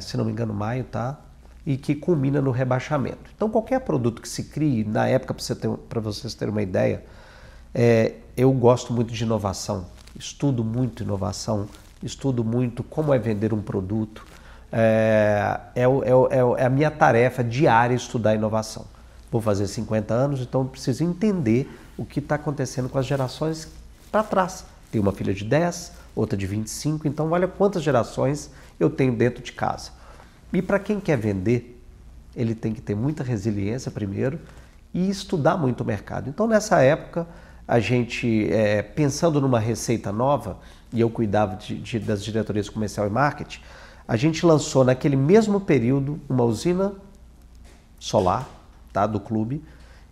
se não me engano, maio, tá? E que culmina no rebaixamento. Então, qualquer produto que se crie, na época, para vocês terem uma ideia, eu gosto muito de inovação, estudo muito inovação, estudo muito como é vender um produto. É a minha tarefa diária estudar inovação. Vou fazer 50 anos, então eu preciso entender o que está acontecendo com as gerações para trás. Tenho uma filha de 10, outra de 25, então olha quantas gerações eu tenho dentro de casa. E para quem quer vender, ele tem que ter muita resiliência primeiro e estudar muito o mercado. Então nessa época, a gente, pensando numa receita nova, e eu cuidava das diretorias comercial e marketing, a gente lançou naquele mesmo período uma usina solar, tá, do clube.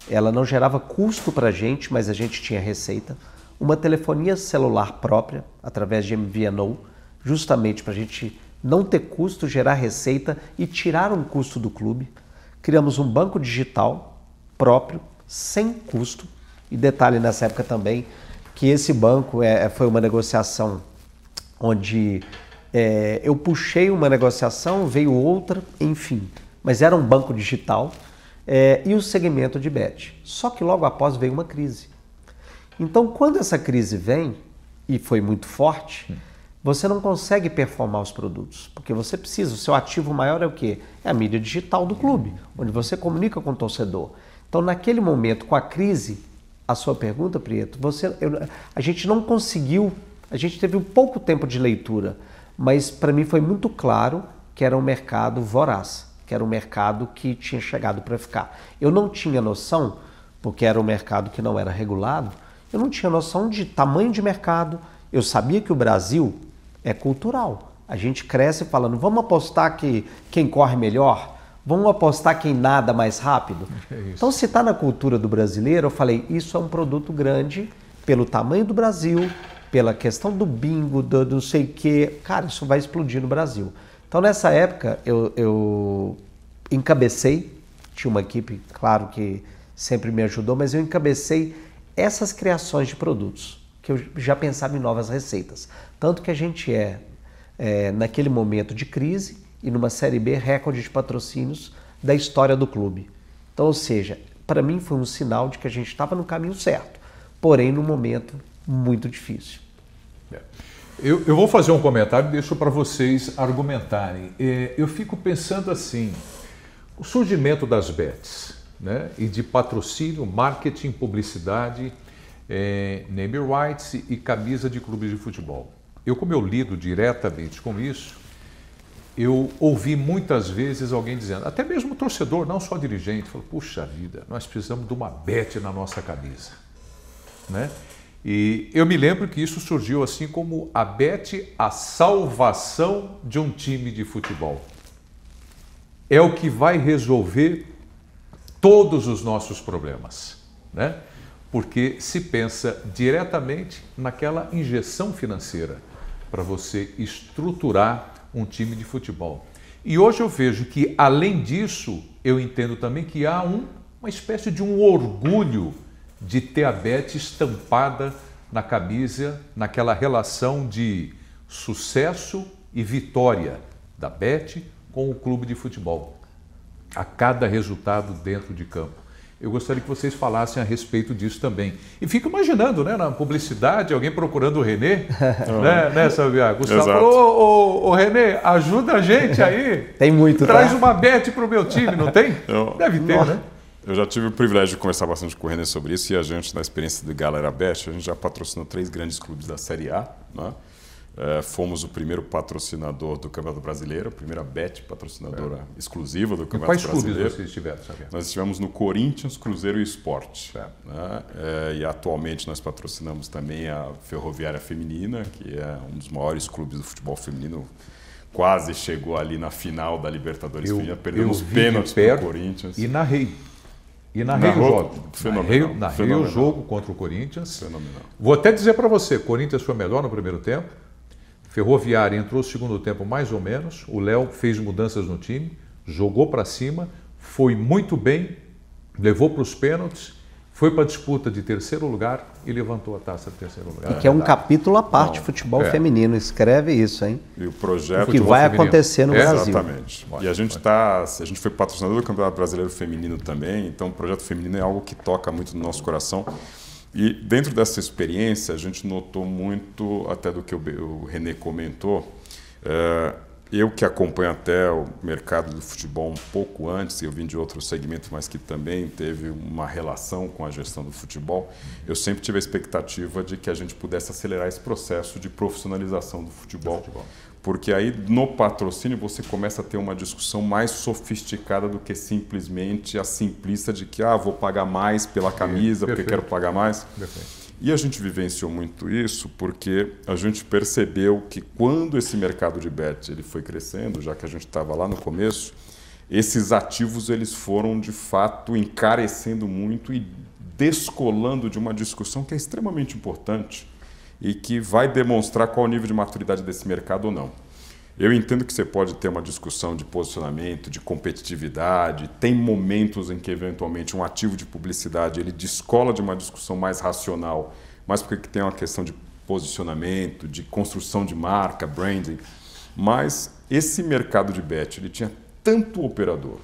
Ela não gerava custo para a gente, mas a gente tinha receita. Uma telefonia celular própria, através de MVNO, justamente para a gente não ter custo, gerar receita e tirar um custo do clube. Criamos um banco digital próprio, sem custo. E detalhe nessa época também, que esse banco foi uma negociação onde eu puxei uma negociação, veio outra, enfim. Mas era um banco digital e o segmento de bet. Só que logo após veio uma crise. Então, quando essa crise vem, e foi muito forte, você não consegue performar os produtos. Porque você precisa, o seu ativo maior é o quê? É a mídia digital do clube, onde você comunica com o torcedor. Então, naquele momento, com a crise, a sua pergunta, Prieto, a gente não conseguiu, a gente teve um pouco tempo de leitura, mas para mim foi muito claro que era um mercado voraz, que era um mercado que tinha chegado para ficar. Eu não tinha noção, porque era um mercado que não era regulado, eu não tinha noção de tamanho de mercado. Eu sabia que o Brasil é cultural. A gente cresce falando, vamos apostar que quem corre melhor, vamos apostar quem nada mais rápido. Então, se está na cultura do brasileiro, eu falei, isso é um produto grande pelo tamanho do Brasil, pela questão do bingo, do não sei o quê. Cara, isso vai explodir no Brasil. Então, nessa época, eu encabecei, tinha uma equipe, claro, que sempre me ajudou, mas eu encabecei essas criações de produtos, que eu já pensava em novas receitas. Tanto que a gente naquele momento de crise, e numa Série B, recorde de patrocínios da história do clube. Então, ou seja, para mim foi um sinal de que a gente estava no caminho certo, porém num momento muito difícil. Eu vou fazer um comentário e deixo para vocês argumentarem. Eu fico pensando assim, o surgimento das bets, né, e de patrocínio, marketing, publicidade, name rights e camisa de clubes de futebol. Como eu lido diretamente com isso, eu ouvi muitas vezes alguém dizendo, até mesmo o torcedor, não só dirigente, falou, puxa vida, nós precisamos de uma bet na nossa camisa, né? E eu me lembro que isso surgiu assim como a bet, a salvação de um time de futebol. É o que vai resolver todos os nossos problemas, né? Porque se pensa diretamente naquela injeção financeira para você estruturar um time de futebol. E hoje eu vejo que, além disso, eu entendo também que há uma espécie de um orgulho de ter a bet estampada na camisa, naquela relação de sucesso e vitória da Bet com o clube de futebol, a cada resultado dentro de campo. Eu gostaria que vocês falassem a respeito disso também. E fico imaginando, né, na publicidade, alguém procurando o Renê, né, Sabiá? Gustavo falou, ô Renê, ajuda a gente aí. Tem muito, traz uma Bet para o meu time, não tem? Deve ter, né? Eu já tive o privilégio de conversar bastante com o Renê sobre isso, e a gente, na experiência do Galera Bet, a gente já patrocinou 3 grandes clubes da Série A, né? Fomos o primeiro patrocinador do Campeonato Brasileiro, a primeira Bet patrocinadora exclusiva do Campeonato Brasileiro. Quais clubes vocês tiveram, Sabiá? Nós estivemos no Corinthians, Cruzeiro e Sport. Né? E atualmente nós patrocinamos também a Ferroviária Feminina, que é um dos maiores clubes do futebol feminino. Quase chegou ali na final da Libertadores Feminina, perdemos pênaltis para o Corinthians. E narrei. E narrei o jogo. Narrei o jogo contra o Corinthians. Fenomenal. Vou até dizer para você, Corinthians foi melhor no primeiro tempo. Ferroviária entrou no segundo tempo mais ou menos. O Léo fez mudanças no time, jogou para cima, foi muito bem, levou para os pênaltis, foi para a disputa de terceiro lugar e levantou a taça de terceiro lugar. E que é um capítulo à parte, futebol feminino. Escreve isso, hein? E o projeto... O que vai acontecer no Brasil. Exatamente. E a gente foi patrocinador do Campeonato Brasileiro Feminino também, então o projeto feminino é algo que toca muito no nosso coração. E dentro dessa experiência, a gente notou muito, até do que o Renê comentou, eu que acompanho até o mercado do futebol um pouco antes, eu vim de outro segmento, mas que também teve uma relação com a gestão do futebol, eu sempre tive a expectativa de que a gente pudesse acelerar esse processo de profissionalização do futebol. Porque aí no patrocínio você começa a ter uma discussão mais sofisticada do que simplesmente a simplista de que vou pagar mais pela camisa porque quero pagar mais. Perfeito. E a gente vivenciou muito isso porque a gente percebeu que quando esse mercado de bet ele foi crescendo, já que a gente estava lá no começo, esses ativos eles foram de fato encarecendo muito e descolando de uma discussão que é extremamente importante e que vai demonstrar qual o nível de maturidade desse mercado ou não. Eu entendo que você pode ter uma discussão de posicionamento, de competitividade, tem momentos em que eventualmente um ativo de publicidade ele descola de uma discussão mais racional, mas porque tem uma questão de posicionamento, de construção de marca, branding. Mas esse mercado de bet ele tinha tanto operador,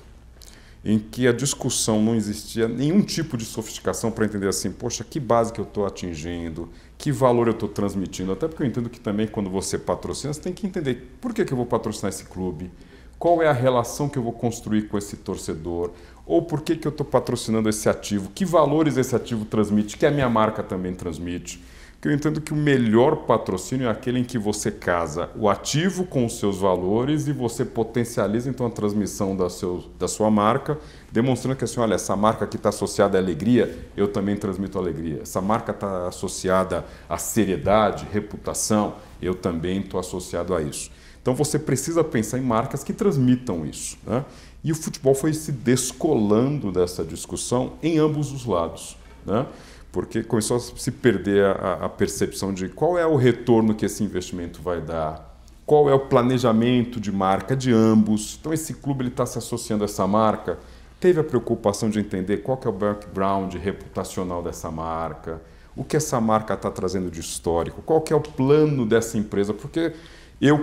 em que a discussão não existia nenhum tipo de sofisticação para entender assim, poxa, que base que eu estou atingindo, que valor eu estou transmitindo. Até porque eu entendo que também quando você patrocina, você tem que entender por que eu vou patrocinar esse clube, qual é a relação que eu vou construir com esse torcedor, ou por que eu estou patrocinando esse ativo, que valores esse ativo transmite, que a minha marca também transmite. Porque eu entendo que o melhor patrocínio é aquele em que você casa o ativo com os seus valores e você potencializa então a transmissão da sua marca, demonstrando que assim, olha, essa marca que está associada à alegria, eu também transmito alegria. Essa marca está associada à seriedade, reputação, eu também estou associado a isso. Então você precisa pensar em marcas que transmitam isso, né? E o futebol foi se descolando dessa discussão em ambos os lados, né? Porque começou a se perder a percepção de qual é o retorno que esse investimento vai dar, qual é o planejamento de marca de ambos. Então esse clube está se associando a essa marca, teve a preocupação de entender qual que é o background reputacional dessa marca, o que essa marca está trazendo de histórico, qual que é o plano dessa empresa, porque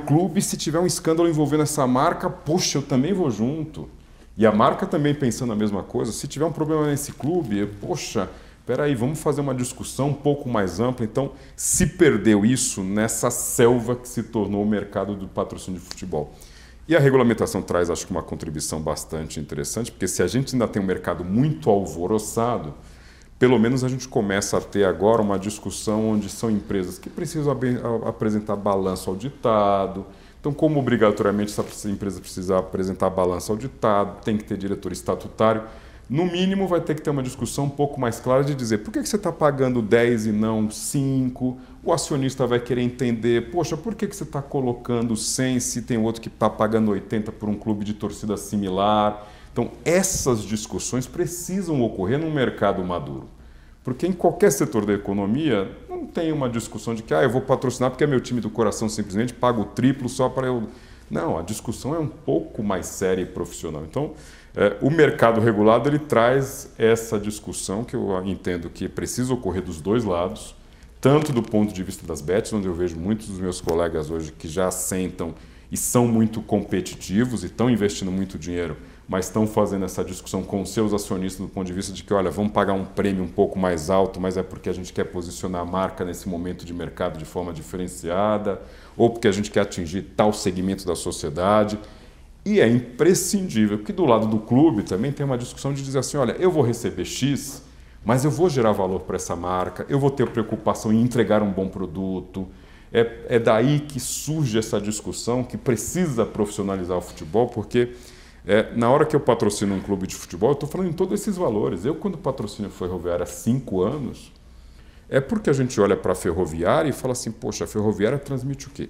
clube, se tiver um escândalo envolvendo essa marca, poxa, eu também vou junto. E a marca também pensando a mesma coisa, se tiver um problema nesse clube, poxa, espera aí, vamos fazer uma discussão um pouco mais ampla. Então, se perdeu isso nessa selva que se tornou o mercado do patrocínio de futebol. E a regulamentação traz, acho que, uma contribuição bastante interessante, porque se a gente ainda tem um mercado muito alvoroçado, pelo menos a gente começa a ter agora uma discussão onde são empresas que precisam apresentar balanço auditado. Então, como obrigatoriamente essa empresa precisa apresentar balanço auditado, tem que ter diretor estatutário, no mínimo vai ter que ter uma discussão um pouco mais clara de dizer por que você está pagando 10 e não 5? O acionista vai querer entender, poxa, por que você está colocando 100 se tem outro que está pagando 80 por um clube de torcida similar? Então, essas discussões precisam ocorrer num mercado maduro. Porque em qualquer setor da economia não tem uma discussão de que eu vou patrocinar porque é meu time do coração, simplesmente pago o triplo só para eu... Não, a discussão é um pouco mais séria e profissional. Então, o mercado regulado ele traz essa discussão que eu entendo que precisa ocorrer dos dois lados. tanto do ponto de vista das bets, onde eu vejo muitos dos meus colegas hoje que já sentam e são muito competitivos e estão investindo muito dinheiro, mas estão fazendo essa discussão com seus acionistas do ponto de vista de que, olha, vamos pagar um prêmio um pouco mais alto, mas é porque a gente quer posicionar a marca nesse momento de mercado de forma diferenciada, ou porque a gente quer atingir tal segmento da sociedade. E é imprescindível que do lado do clube também tem uma discussão de dizer assim, olha, eu vou receber X, mas eu vou gerar valor para essa marca, eu vou ter preocupação em entregar um bom produto. É daí que surge essa discussão que precisa profissionalizar o futebol, porque na hora que eu patrocino um clube de futebol, eu estou falando em todos esses valores. Eu, quando patrocino a Ferroviária há 5 anos, é porque a gente olha para a Ferroviária e fala assim, poxa, a Ferroviária transmite o quê?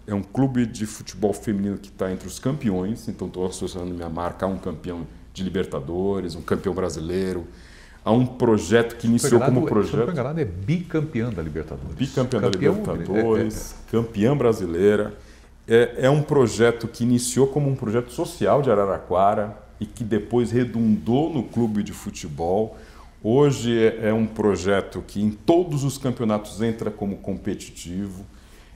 É um clube de futebol feminino que está entre os campeões, então estou associando minha marca a um campeão de Libertadores, um campeão brasileiro, a um projeto que iniciou como projeto... Se não estou enganado, é bicampeã da Libertadores. Bicampeã da Libertadores, campeã brasileira. É um projeto que iniciou como um projeto social de Araraquara e que depois redundou no clube de futebol. Hoje é um projeto que em todos os campeonatos entra como competitivo.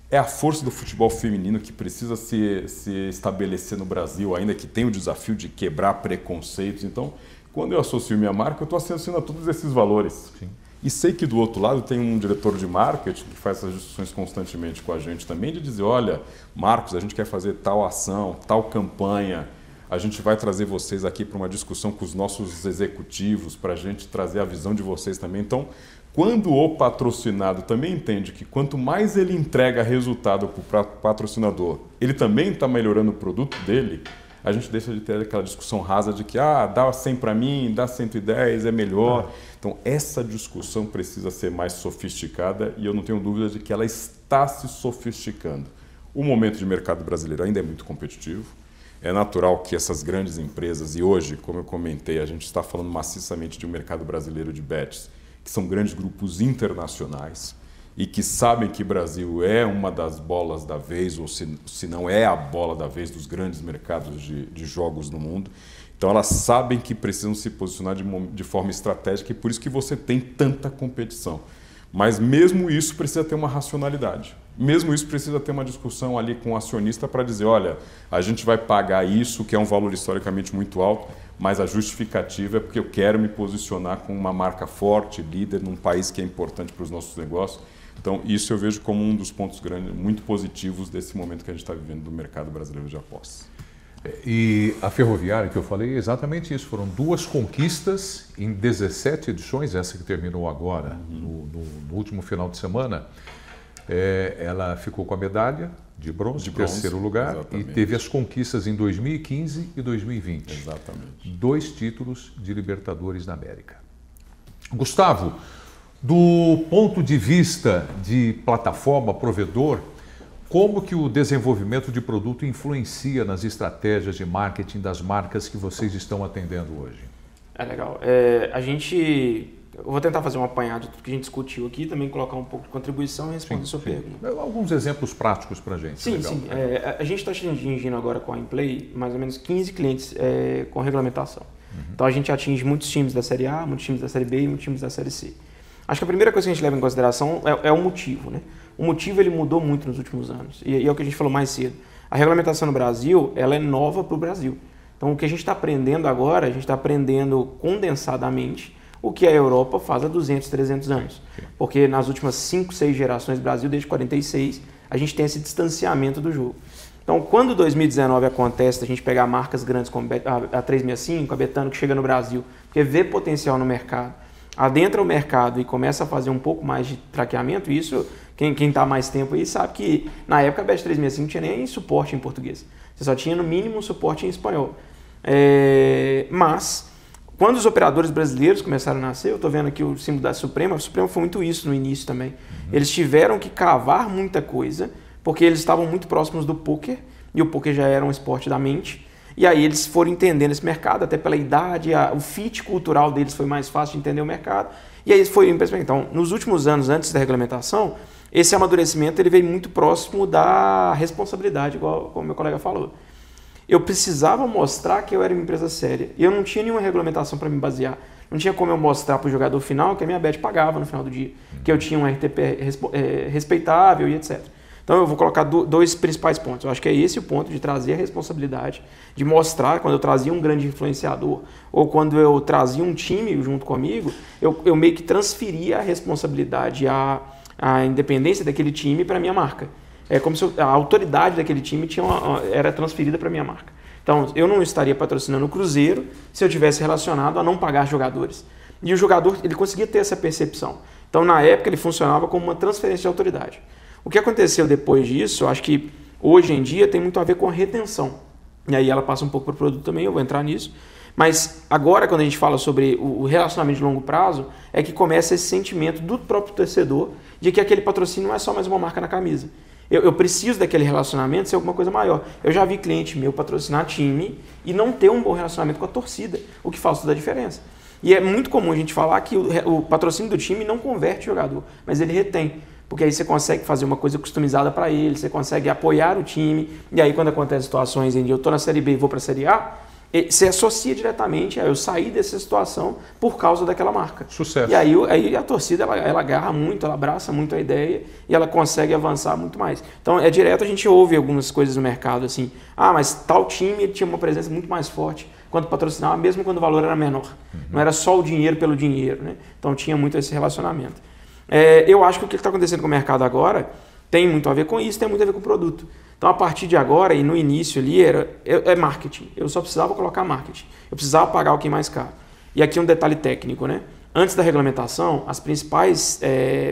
É a força do futebol feminino que precisa se estabelecer no Brasil, ainda que tem o desafio de quebrar preconceitos. Então, quando eu associo minha marca, eu estou associando a todos esses valores. Sim. E sei que do outro lado tem um diretor de marketing que faz essas discussões constantemente com a gente também, de dizer, olha, Marcos, a gente quer fazer tal ação, tal campanha, a gente vai trazer vocês aqui para uma discussão com os nossos executivos, para a gente trazer a visão de vocês também. Então, quando o patrocinado também entende que quanto mais ele entrega resultado para o patrocinador, ele também está melhorando o produto dele, a gente deixa de ter aquela discussão rasa de que dá 100 para mim, dá 110, é melhor. Então, essa discussão precisa ser mais sofisticada e eu não tenho dúvida de que ela está se sofisticando. O momento de mercado brasileiro ainda é muito competitivo. É natural que essas grandes empresas, e hoje, como eu comentei, a gente está falando maciçamente de um mercado brasileiro de bets, que são grandes grupos internacionais e que sabem que o Brasil é uma das bolas da vez, ou se não é a bola da vez dos grandes mercados de jogos no mundo. Então elas sabem que precisam se posicionar de forma estratégica e por isso que você tem tanta competição. Mas mesmo isso precisa ter uma racionalidade. Mesmo isso precisa ter uma discussão ali com o acionista para dizer, olha, a gente vai pagar isso, que é um valor historicamente muito alto, mas a justificativa é porque eu quero me posicionar com uma marca forte, líder, num país que é importante para os nossos negócios. Então, isso eu vejo como um dos pontos grandes, muito positivos desse momento que a gente está vivendo do mercado brasileiro de apostas. E a Ferroviária, que eu falei, é exatamente isso. Foram 2 conquistas em 17 edições, essa que terminou agora, no último final de semana. Ela ficou com a medalha de bronze, terceiro lugar, exatamente. E teve as conquistas em 2015 e 2020. Exatamente. 2 títulos de Libertadores da América. Gustavo, do ponto de vista de plataforma, provedor, como que o desenvolvimento de produto influencia nas estratégias de marketing das marcas que vocês estão atendendo hoje? Legal. Eu vou tentar fazer um apanhado de tudo que a gente discutiu aqui, também colocar um pouco de contribuição e responder a sua pergunta. Alguns exemplos práticos para a gente. Sim, legal. Sim. A gente está atingindo agora com a Inplay mais ou menos 15 clientes com regulamentação. Então a gente atinge muitos times da Série A, muitos times da Série B e muitos times da Série C. Acho que a primeira coisa que a gente leva em consideração é o motivo, né? O motivo ele mudou muito nos últimos anos e é o que a gente falou mais cedo. A regulamentação no Brasil ela é nova para o Brasil. Então o que a gente está aprendendo agora, a gente está aprendendo condensadamente o que a Europa faz há 200, 300 anos. Porque nas últimas 5, 6 gerações do Brasil, desde 46, a gente tem esse distanciamento do jogo. Então, quando 2019 acontece, a gente pegar marcas grandes como a 365, a Betano, que chega no Brasil, porque vê potencial no mercado, adentra o mercado e começa a fazer um pouco mais de traqueamento, isso, quem está há mais tempo aí sabe que na época a Bet365 não tinha nem suporte em português. Você só tinha no mínimo suporte em espanhol. Mas, quando os operadores brasileiros começaram a nascer, eu estou vendo aqui o símbolo da Suprema, a Suprema foi muito isso no início também. Eles tiveram que cavar muita coisa, porque eles estavam muito próximos do poker, e o poker já era um esporte da mente. E aí eles foram entendendo esse mercado, até pela idade, o fit cultural deles foi mais fácil de entender o mercado. E aí foi em perspectiva. Então, nos últimos anos, antes da regulamentação, esse amadurecimento ele veio muito próximo da responsabilidade, igual o meu colega falou. Eu precisava mostrar que eu era uma empresa séria. E eu não tinha nenhuma regulamentação para me basear. Não tinha como eu mostrar para o jogador final que a minha bet pagava no final do dia, que eu tinha um RTP respeitável e etc. Então eu vou colocar dois principais pontos. Eu acho que é esse o ponto de trazer a responsabilidade, de mostrar quando eu trazia um grande influenciador ou quando eu trazia um time junto comigo, eu meio que transferia a responsabilidade, a independência daquele time para a minha marca. É como se a autoridade daquele time era transferida para a minha marca. Então, eu não estaria patrocinando o Cruzeiro se eu tivesse relacionado a não pagar jogadores. E o jogador, ele conseguia ter essa percepção. Então, na época, ele funcionava como uma transferência de autoridade. O que aconteceu depois disso, eu acho que hoje em dia tem muito a ver com a retenção. E aí ela passa um pouco para o produto também, eu vou entrar nisso. Mas agora, quando a gente fala sobre o relacionamento de longo prazo, é que começa esse sentimento do próprio torcedor de que aquele patrocínio não é só mais uma marca na camisa. Eu preciso daquele relacionamento ser alguma coisa maior. Eu já vi cliente meu patrocinar time e não ter um bom relacionamento com a torcida, o que faz toda a diferença. E é muito comum a gente falar que o patrocínio do time não converte o jogador, mas ele retém. Porque aí você consegue fazer uma coisa customizada para ele, você consegue apoiar o time, e aí quando acontecem situações em que eu estou na Série B e vou para a Série A, você associa diretamente a eu sair dessa situação por causa daquela marca. Sucesso. E aí a torcida ela agarra muito, ela abraça muito a ideia e ela consegue avançar muito mais. Então é direto, a gente ouve algumas coisas no mercado assim, mas tal time tinha uma presença muito mais forte quando patrocinava, mesmo quando o valor era menor. Não era só o dinheiro pelo dinheiro, né? Então tinha muito esse relacionamento. Eu acho que o que está acontecendo com o mercado agora tem muito a ver com isso, tem muito a ver com o produto. Então, a partir de agora, e no início ali, é marketing. Eu só precisava colocar marketing. Eu precisava pagar o que é mais caro. E aqui um detalhe técnico, né? Antes da regulamentação, as principais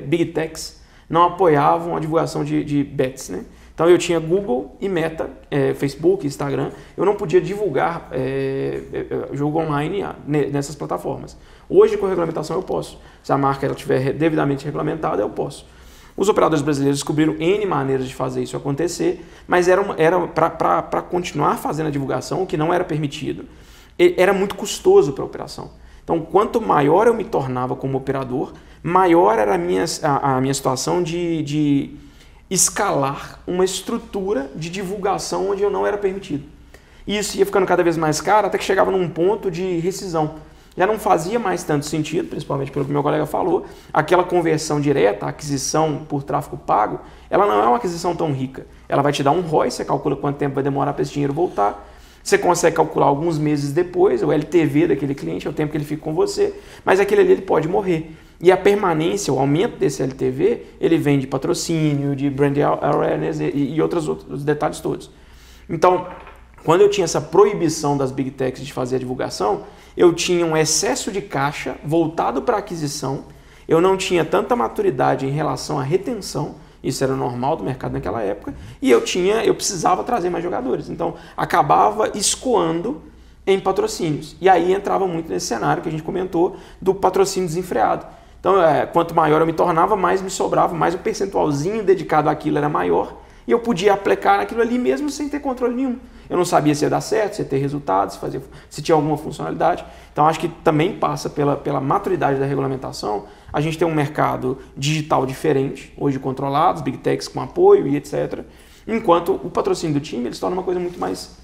Big Techs não apoiavam a divulgação de bets, né? Então, eu tinha Google e Meta, Facebook, Instagram. Eu não podia divulgar jogo online nessas plataformas. Hoje, com a regulamentação, eu posso. Se a marca estiver devidamente regulamentada, eu posso. Os operadores brasileiros descobriram N maneiras de fazer isso acontecer, mas era para continuar fazendo a divulgação, o que não era permitido, era muito custoso para a operação. Então, quanto maior eu me tornava como operador, maior era a minha situação de escalar uma estrutura de divulgação onde eu não era permitido. E isso ia ficando cada vez mais caro, até que chegava num ponto de rescisão. Já não fazia mais tanto sentido, principalmente pelo que meu colega falou, aquela conversão direta, a aquisição por tráfego pago, ela não é uma aquisição tão rica. Ela vai te dar um ROI, você calcula quanto tempo vai demorar para esse dinheiro voltar, você consegue calcular alguns meses depois, o LTV daquele cliente, é o tempo que ele fica com você, mas aquele ali ele pode morrer. E a permanência, o aumento desse LTV, ele vem de patrocínio, de brand awareness e outros detalhes todos. Então, quando eu tinha essa proibição das Big Techs de fazer a divulgação, eu tinha um excesso de caixa voltado para a aquisição, eu não tinha tanta maturidade em relação à retenção, isso era normal do mercado naquela época, e eu precisava trazer mais jogadores. Então, acabava escoando em patrocínios. E aí entrava muito nesse cenário que a gente comentou do patrocínio desenfreado. Então, quanto maior eu me tornava, mais me sobrava, mais o percentualzinho dedicado àquilo era maior, e eu podia aplicar aquilo ali mesmo sem ter controle nenhum. Eu não sabia se ia dar certo, se ia ter resultados, se tinha alguma funcionalidade. Então, acho que também passa pela maturidade da regulamentação. A gente tem um mercado digital diferente, hoje controlado, Big Techs com apoio e etc. Enquanto o patrocínio do time ele se torna uma coisa muito mais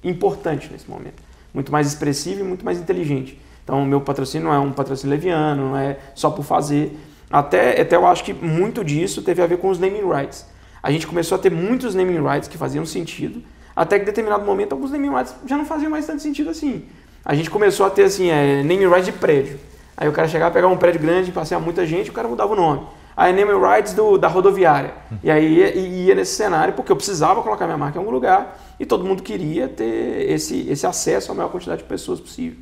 importante nesse momento. Muito mais expressivo e muito mais inteligente. Então, o meu patrocínio não é um patrocínio leviano, não é só por fazer. Até eu acho que muito disso teve a ver com os naming rights. A gente começou a ter muitos naming rights que faziam sentido, até que em determinado momento alguns naming rights já não faziam mais tanto sentido assim. A gente começou a ter assim, naming rights de prédio. Aí o cara chegava, pegava um prédio grande, passeava muita gente, o cara mudava o nome. Aí naming rights da rodoviária. E aí ia nesse cenário, porque eu precisava colocar minha marca em algum lugar e todo mundo queria ter esse acesso à maior quantidade de pessoas possível.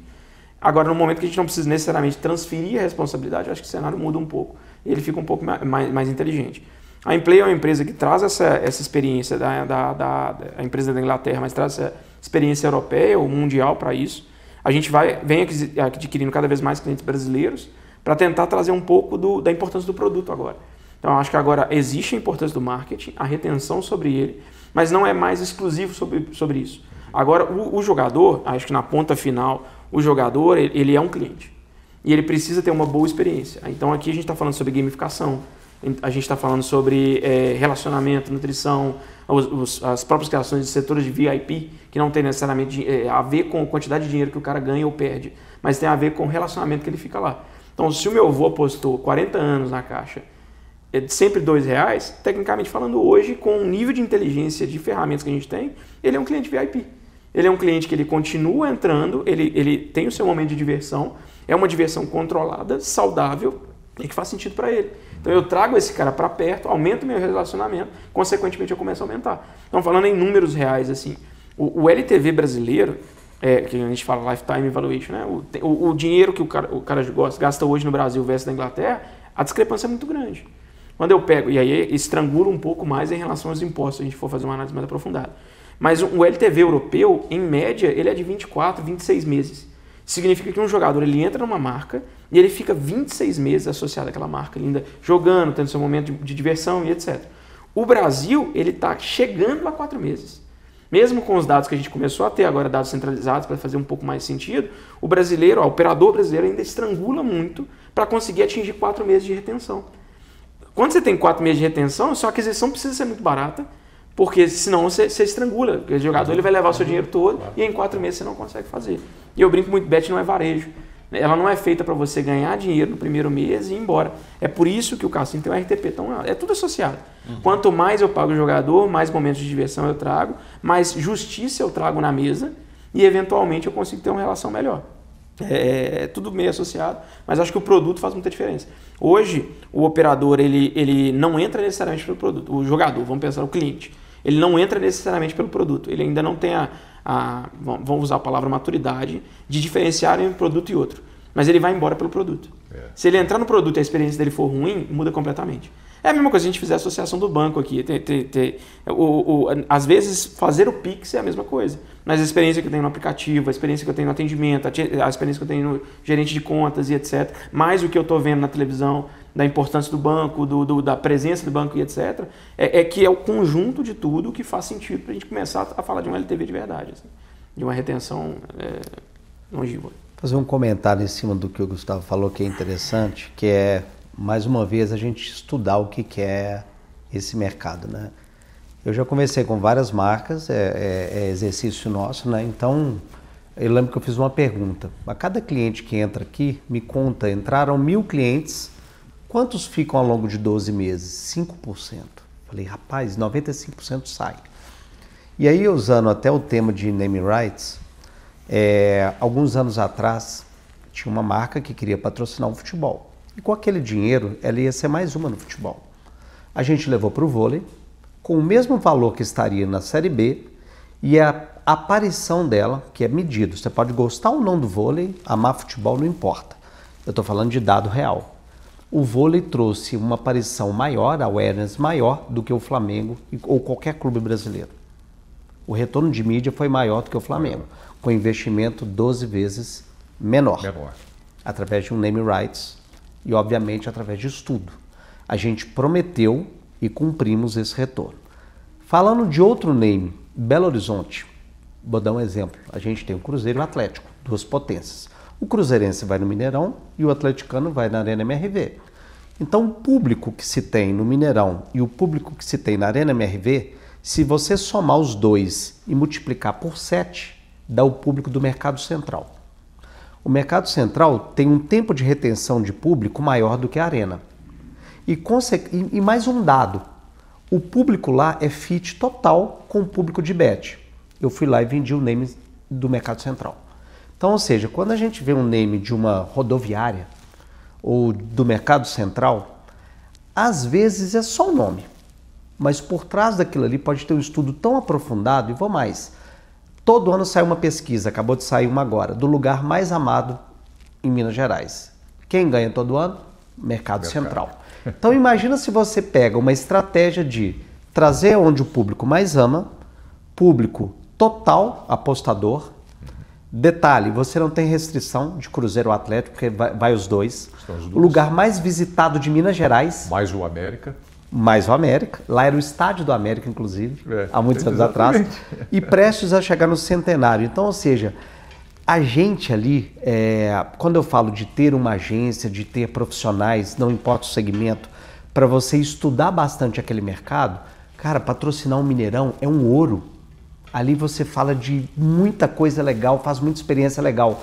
Agora, no momento que a gente não precisa necessariamente transferir a responsabilidade, eu acho que o cenário muda um pouco. E ele fica um pouco mais inteligente. A Inplay é uma empresa que traz essa experiência da empresa da Inglaterra, mas traz essa experiência europeia ou mundial para isso. A gente vem adquirindo cada vez mais clientes brasileiros para tentar trazer um pouco da importância do produto agora. Então, acho que agora existe a importância do marketing, a retenção sobre ele, mas não é mais exclusivo sobre isso. Agora, o jogador, acho que na ponta final, o jogador ele é um cliente e ele precisa ter uma boa experiência. Então, aqui a gente está falando sobre gamificação, a gente está falando sobre relacionamento, nutrição, as próprias criações de setores de VIP, que não tem necessariamente a ver com a quantidade de dinheiro que o cara ganha ou perde, mas tem a ver com o relacionamento que ele fica lá. Então, se o meu avô apostou 40 anos na Caixa, sempre R$2, tecnicamente falando, hoje, com o nível de inteligência de ferramentas que a gente tem, ele é um cliente VIP. Ele é um cliente que ele continua entrando, ele tem o seu momento de diversão, é uma diversão controlada, saudável e que faz sentido para ele. Então eu trago esse cara para perto, aumento o meu relacionamento, consequentemente eu começo a aumentar. Então falando em números reais, assim, o LTV brasileiro, que a gente fala Lifetime Evaluation, né? O dinheiro que o cara gasta hoje no Brasil versus na Inglaterra, a discrepância é muito grande. Quando eu pego, e aí estrangula um pouco mais em relação aos impostos, se a gente for fazer uma análise mais aprofundada. Mas o LTV europeu, em média, ele é de 24, 26 meses. Significa que um jogador ele entra numa marca e ele fica 26 meses associado àquela marca linda, jogando, tendo seu momento de diversão e etc. O Brasil, ele está chegando a 4 meses. Mesmo com os dados que a gente começou a ter agora, dados centralizados, para fazer um pouco mais sentido, o brasileiro, o operador brasileiro ainda estrangula muito para conseguir atingir 4 meses de retenção. Quando você tem 4 meses de retenção, sua aquisição precisa ser muito barata, porque senão você estrangula. O jogador ele vai levar o seu dinheiro todo e em 4 meses você não consegue fazer. E eu brinco muito, bet não é varejo. Ela não é feita para você ganhar dinheiro no primeiro mês e ir embora. É por isso que o cassino tem um RTP tão alto. É tudo associado. Quanto mais eu pago o jogador, mais momentos de diversão eu trago, mais justiça eu trago na mesa e eventualmente eu consigo ter uma relação melhor. É tudo meio associado, mas acho que o produto faz muita diferença. Hoje, o operador ele não entra necessariamente pelo produto. O jogador, vamos pensar, o cliente, ele não entra necessariamente pelo produto. Ele ainda não tem vamos usar a palavra maturidade, de diferenciar entre um produto e outro. Mas ele vai embora pelo produto. Se ele entrar no produto e a experiência dele for ruim, muda completamente. É a mesma coisa se a gente fizer a associação do banco aqui. Às vezes, fazer o Pix é a mesma coisa. Mas a experiência que eu tenho no aplicativo, a experiência que eu tenho no atendimento, a experiência que eu tenho no gerente de contas e etc., mais o que eu estou vendo na televisão, da importância do banco, da presença do banco e etc., que é o conjunto de tudo que faz sentido para a gente começar a falar de um LTV de verdade, assim, de uma retenção longínqua. Fazer um comentário em cima do que o Gustavo falou que é interessante, que é, mais uma vez, a gente estudar o que é esse mercado, né? Eu já conversei com várias marcas, é exercício nosso, né? Então, eu lembro que eu fiz uma pergunta. A cada cliente que entra aqui, me conta, entraram 1.000 clientes, quantos ficam ao longo de 12 meses? 5%. Falei, rapaz, 95% sai. E aí, usando até o tema de naming rights, alguns anos atrás, tinha uma marca que queria patrocinar um futebol. E com aquele dinheiro, ela ia ser mais uma no futebol. A gente levou para o vôlei, com o mesmo valor que estaria na Série B, e a aparição dela, que é medido. Você pode gostar ou não do vôlei, amar futebol, não importa. Eu estou falando de dado real. O vôlei trouxe uma aparição maior, awareness maior, do que o Flamengo ou qualquer clube brasileiro. O retorno de mídia foi maior do que o Flamengo, com investimento 12 vezes menor. Através de um name rights e, obviamente, através de estudo. A gente prometeu e cumprimos esse retorno. Falando de outro name, Belo Horizonte, vou dar um exemplo. A gente tem o Cruzeiro e o Atlético, duas potências. O cruzeirense vai no Mineirão e o atleticano vai na Arena MRV. Então, o público que se tem no Mineirão e o público que se tem na Arena MRV, se você somar os dois e multiplicar por 7, dá o público do Mercado Central. O Mercado Central tem um tempo de retenção de público maior do que a Arena. E mais um dado, o público lá é fit total com o público de bet. Eu fui lá e vendi o name do Mercado Central. Então, ou seja, quando a gente vê um name de uma rodoviária ou do Mercado Central, às vezes é só o nome, mas por trás daquilo ali pode ter um estudo tão aprofundado, e vou mais. Todo ano sai uma pesquisa, acabou de sair uma agora, do lugar mais amado em Minas Gerais. Quem ganha todo ano? Mercado Central. Então imagina se você pega uma estratégia de trazer onde o público mais ama, público total apostador. Detalhe, você não tem restrição de Cruzeiro ou Atlético, porque vai os dois. O lugar mais visitado de Minas Gerais. Mais o América. Mais o América. Lá era o estádio do América, inclusive, há muitos anos atrás. E prestes a chegar no centenário. Então, ou seja, a gente ali, quando eu falo de ter uma agência, de ter profissionais, não importa o segmento, para você estudar bastante aquele mercado, cara, patrocinar um Mineirão é um ouro. Ali você fala de muita coisa legal, faz muita experiência legal.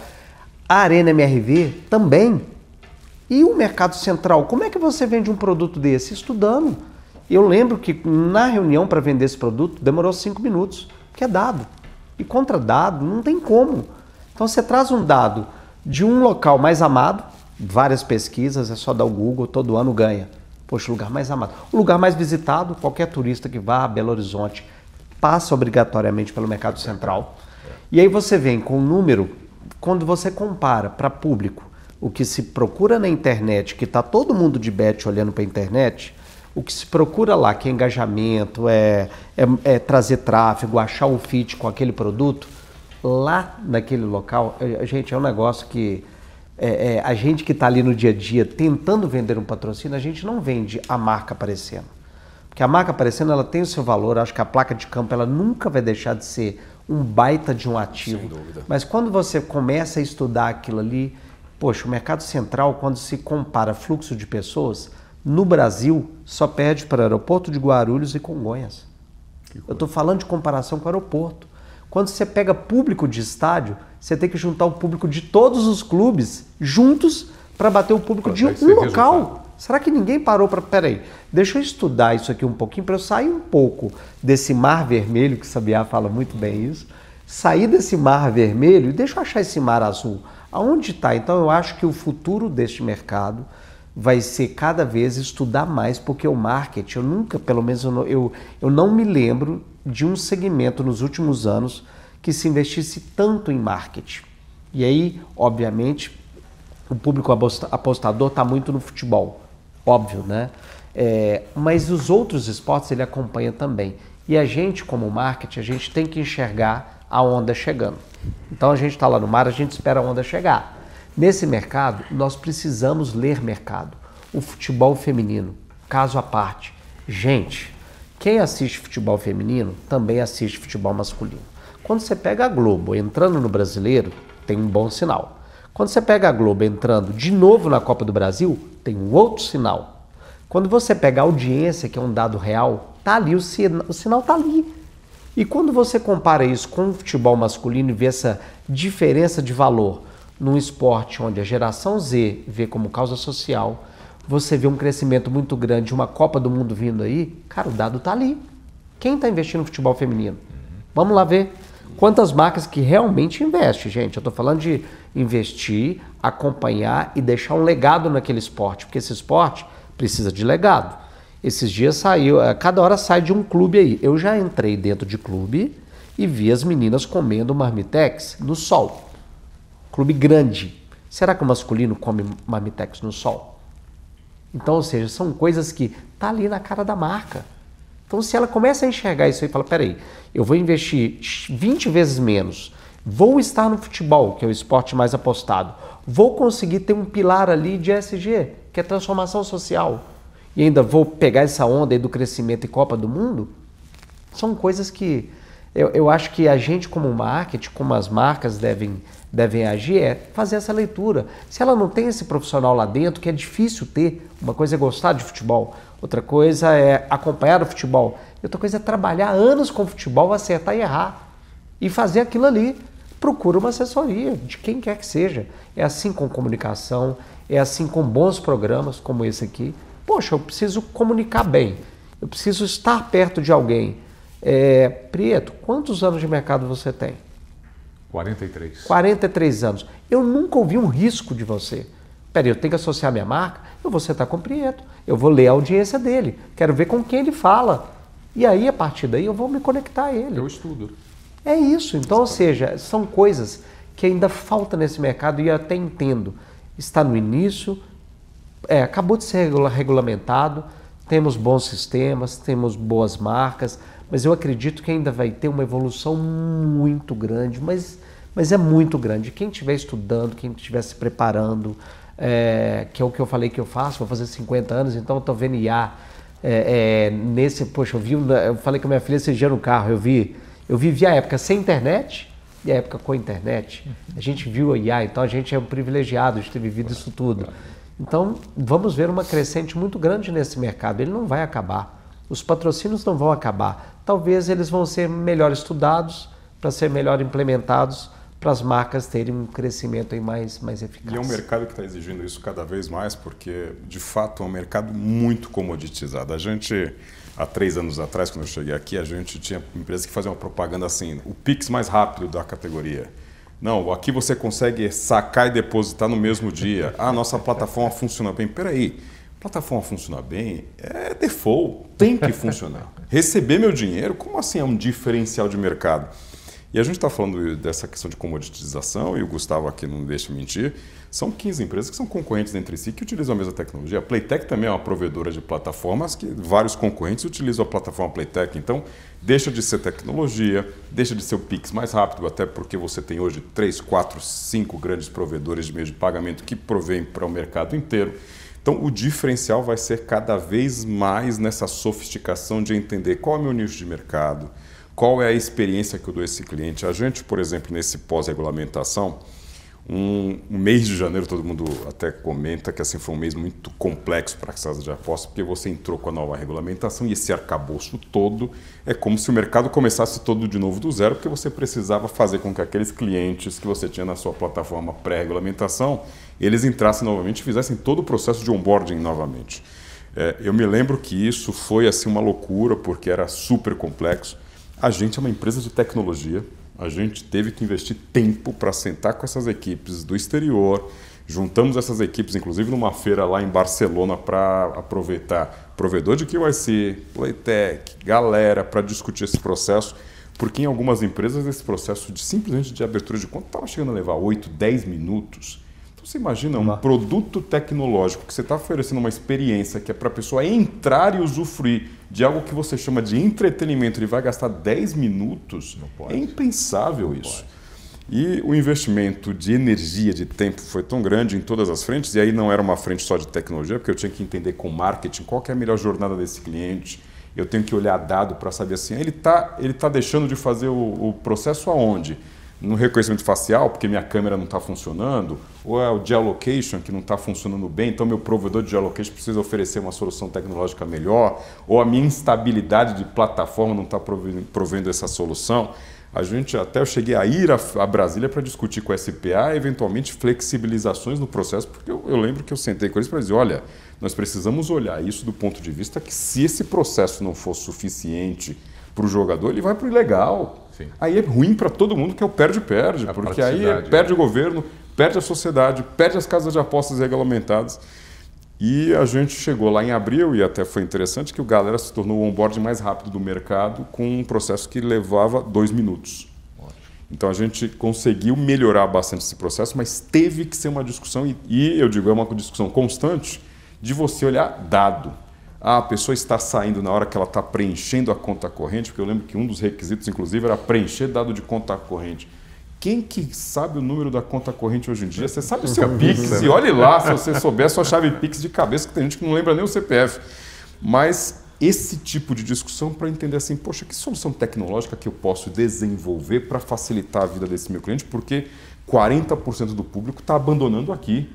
A Arena MRV também. E o Mercado Central, como é que você vende um produto desse? Estudando. Eu lembro que na reunião para vender esse produto demorou 5 minutos, que é dado. E contra dado não tem como. Então você traz um dado de um local mais amado, várias pesquisas, é só dar o Google, todo ano ganha. Poxa, o lugar mais amado. O lugar mais visitado, qualquer turista que vá a Belo Horizonte passa obrigatoriamente pelo Mercado Central. E aí você vem com um número, quando você compara para público o que se procura na internet, que está todo mundo de bet olhando para a internet, o que se procura lá, que é engajamento, é trazer tráfego, achar o fit com aquele produto, lá naquele local, gente, é um negócio que a gente que está ali no dia a dia tentando vender um patrocínio, a gente não vende a marca aparecendo. Porque a marca aparecendo, ela tem o seu valor, acho que a placa de campo ela nunca vai deixar de ser um baita de um ativo. Sem dúvida. Mas quando você começa a estudar aquilo ali, poxa, o Mercado Central, quando se compara fluxo de pessoas, no Brasil só perde para o aeroporto de Guarulhos e Congonhas. Eu estou falando de comparação com o aeroporto. Quando você pega público de estádio, você tem que juntar o público de todos os clubes juntos para bater o público de um local. Será que ninguém parou para... Peraí, deixa eu estudar isso aqui um pouquinho para eu sair um pouco desse mar vermelho, que o Sabiá fala muito bem isso, sair desse mar vermelho e deixa eu achar esse mar azul. Aonde está? Então eu acho que o futuro deste mercado vai ser cada vez estudar mais, porque o marketing, eu nunca, pelo menos eu não me lembro de um segmento nos últimos anos que se investisse tanto em marketing. E aí, obviamente, o público apostador está muito no futebol, óbvio, né? Mas os outros esportes ele acompanha também. E a gente, como marketing, a gente tem que enxergar a onda chegando. Então a gente está lá no mar, a gente espera a onda chegar. Nesse mercado, nós precisamos ler mercado. O futebol feminino, caso à parte. Gente, quem assiste futebol feminino também assiste futebol masculino. Quando você pega a Globo entrando no Brasileiro, tem um bom sinal. Quando você pega a Globo entrando de novo na Copa do Brasil, tem um outro sinal. Quando você pega a audiência, que é um dado real, tá ali, o sinal tá ali. E quando você compara isso com o futebol masculino e vê essa diferença de valor num esporte onde a geração Z vê como causa social, você vê um crescimento muito grande, uma Copa do Mundo vindo aí, cara, o dado tá ali. Quem está investindo no futebol feminino? Vamos lá ver quantas marcas que realmente investem, gente. Eu estou falando de investir, acompanhar e deixar um legado naquele esporte, porque esse esporte precisa de legado. Esses dias saiu, cada hora sai de um clube aí. Eu já entrei dentro de clube e vi as meninas comendo marmitex no sol. Clube grande. Será que o masculino come marmitex no sol? Então, ou seja, são coisas que tá ali na cara da marca. Então, se ela começa a enxergar isso aí e fala, peraí, eu vou investir 20 vezes menos, vou estar no futebol, que é o esporte mais apostado, vou conseguir ter um pilar ali de ESG, que é transformação social, e ainda vou pegar essa onda aí do crescimento e Copa do Mundo, são coisas que eu acho que a gente como marketing, como as marcas devem agir, é fazer essa leitura. Se ela não tem esse profissional lá dentro, que é difícil ter, uma coisa é gostar de futebol, outra coisa é acompanhar o futebol, outra coisa é trabalhar anos com o futebol, acertar e errar, e fazer aquilo ali. Procura uma assessoria, de quem quer que seja. É assim com comunicação, é assim com bons programas como esse aqui. Poxa, eu preciso comunicar bem, eu preciso estar perto de alguém. Prieto, quantos anos de mercado você tem? 43. 43 anos. Eu nunca ouvi um risco de você. Peraí, eu tenho que associar minha marca? Eu vou sentar com o Prieto. Eu vou ler a audiência dele. Quero ver com quem ele fala. E aí, a partir daí, eu vou me conectar a ele. Eu estudo. É isso. Então, ou seja, são coisas que ainda falta nesse mercado e eu até entendo. Está no início, acabou de ser regulamentado, temos bons sistemas, temos boas marcas, mas eu acredito que ainda vai ter uma evolução muito grande, mas é muito grande. Quem estiver estudando, quem estiver se preparando, que é o que eu falei que eu faço, vou fazer 50 anos, então eu estou vendo IA poxa, eu falei com a minha filha esse dia no carro, eu vivi a época sem internet e a época com internet. A gente viu a IA, então a gente é um privilegiado de ter vivido isso tudo. Então, vamos ver uma crescente muito grande nesse mercado. Ele não vai acabar. Os patrocínios não vão acabar. Talvez eles vão ser melhor estudados, para ser melhor implementados, para as marcas terem um crescimento aí mais eficaz. E é um mercado que está exigindo isso cada vez mais, porque, de fato, é um mercado muito comoditizado. A gente, há 3 anos atrás, quando eu cheguei aqui, a gente tinha empresas que faziam uma propaganda assim, o Pix mais rápido da categoria. Não, aqui você consegue sacar e depositar no mesmo dia. Ah, nossa plataforma funciona bem. Peraí, plataforma funciona bem é default, tem que funcionar. Receber meu dinheiro, como assim é um diferencial de mercado? E a gente está falando dessa questão de comoditização, e o Gustavo aqui não deixa mentir, são 15 empresas que são concorrentes entre si, que utilizam a mesma tecnologia. A Playtech também é uma provedora de plataformas, que vários concorrentes utilizam a plataforma Playtech. Então, deixa de ser tecnologia, deixa de ser o Pix mais rápido, até porque você tem hoje 3, 4, 5 grandes provedores de meio de pagamento que provêm para o mercado inteiro. Então, o diferencial vai ser cada vez mais nessa sofisticação de entender qual é o meu nicho de mercado, qual é a experiência que eu dou a esse cliente. A gente, por exemplo, nesse pós-regulamentação, um mês de janeiro, todo mundo até comenta que assim, foi um mês muito complexo para as casas de apostas, porque você entrou com a nova regulamentação e esse arcabouço todo é como se o mercado começasse todo de novo do zero, porque você precisava fazer com que aqueles clientes que você tinha na sua plataforma pré-regulamentação, eles entrassem novamente e fizessem todo o processo de onboarding novamente. Eu me lembro que isso foi assim, uma loucura, porque era super complexo. A gente é uma empresa de tecnologia, a gente teve que investir tempo para sentar com essas equipes do exterior, juntamos essas equipes, inclusive numa feira lá em Barcelona, para aproveitar provedor de KYC, Playtech, galera, para discutir esse processo, porque em algumas empresas esse processo simplesmente de abertura de conta estava chegando a levar 8, 10 minutos. Então você imagina um produto tecnológico que você está oferecendo uma experiência que é para a pessoa entrar e usufruir de algo que você chama de entretenimento, ele vai gastar 10 minutos, é impensável isso. E o investimento de energia, de tempo foi tão grande em todas as frentes, e aí não era uma frente só de tecnologia, porque eu tinha que entender com marketing qual que é a melhor jornada desse cliente, eu tenho que olhar dado para saber assim, ele tá deixando de fazer o processo aonde? No reconhecimento facial, porque minha câmera não está funcionando, ou é o geolocation que não está funcionando bem, então meu provedor de geolocation precisa oferecer uma solução tecnológica melhor, ou a minha instabilidade de plataforma não está provendo essa solução. Eu cheguei a ir a Brasília para discutir com a SPA, eventualmente flexibilizações no processo, porque eu lembro que eu sentei com eles para dizer, olha, nós precisamos olhar isso do ponto de vista que se esse processo não for suficiente para o jogador, ele vai para o ilegal. Sim. Aí é ruim para todo mundo, que é o perde-perde, porque aí perde o governo, perde a sociedade, perde as casas de apostas regulamentadas. E a gente chegou lá em abril, e até foi interessante, que o galera se tornou o onboard mais rápido do mercado, com um processo que levava 2 minutos. Então a gente conseguiu melhorar bastante esse processo, mas teve que ser uma discussão, e eu digo, é uma discussão constante, de você olhar dado. A pessoa está saindo na hora que ela está preenchendo a conta corrente, porque eu lembro que um dos requisitos, inclusive, era preencher dado de conta corrente. Quem que sabe o número da conta corrente hoje em dia? Você sabe o seu Pix, e olhe lá se você souber a sua chave Pix de cabeça, que tem gente que não lembra nem o CPF. Mas esse tipo de discussão para entender assim, poxa, que solução tecnológica que eu posso desenvolver para facilitar a vida desse meu cliente, porque 40% do público está abandonando aqui.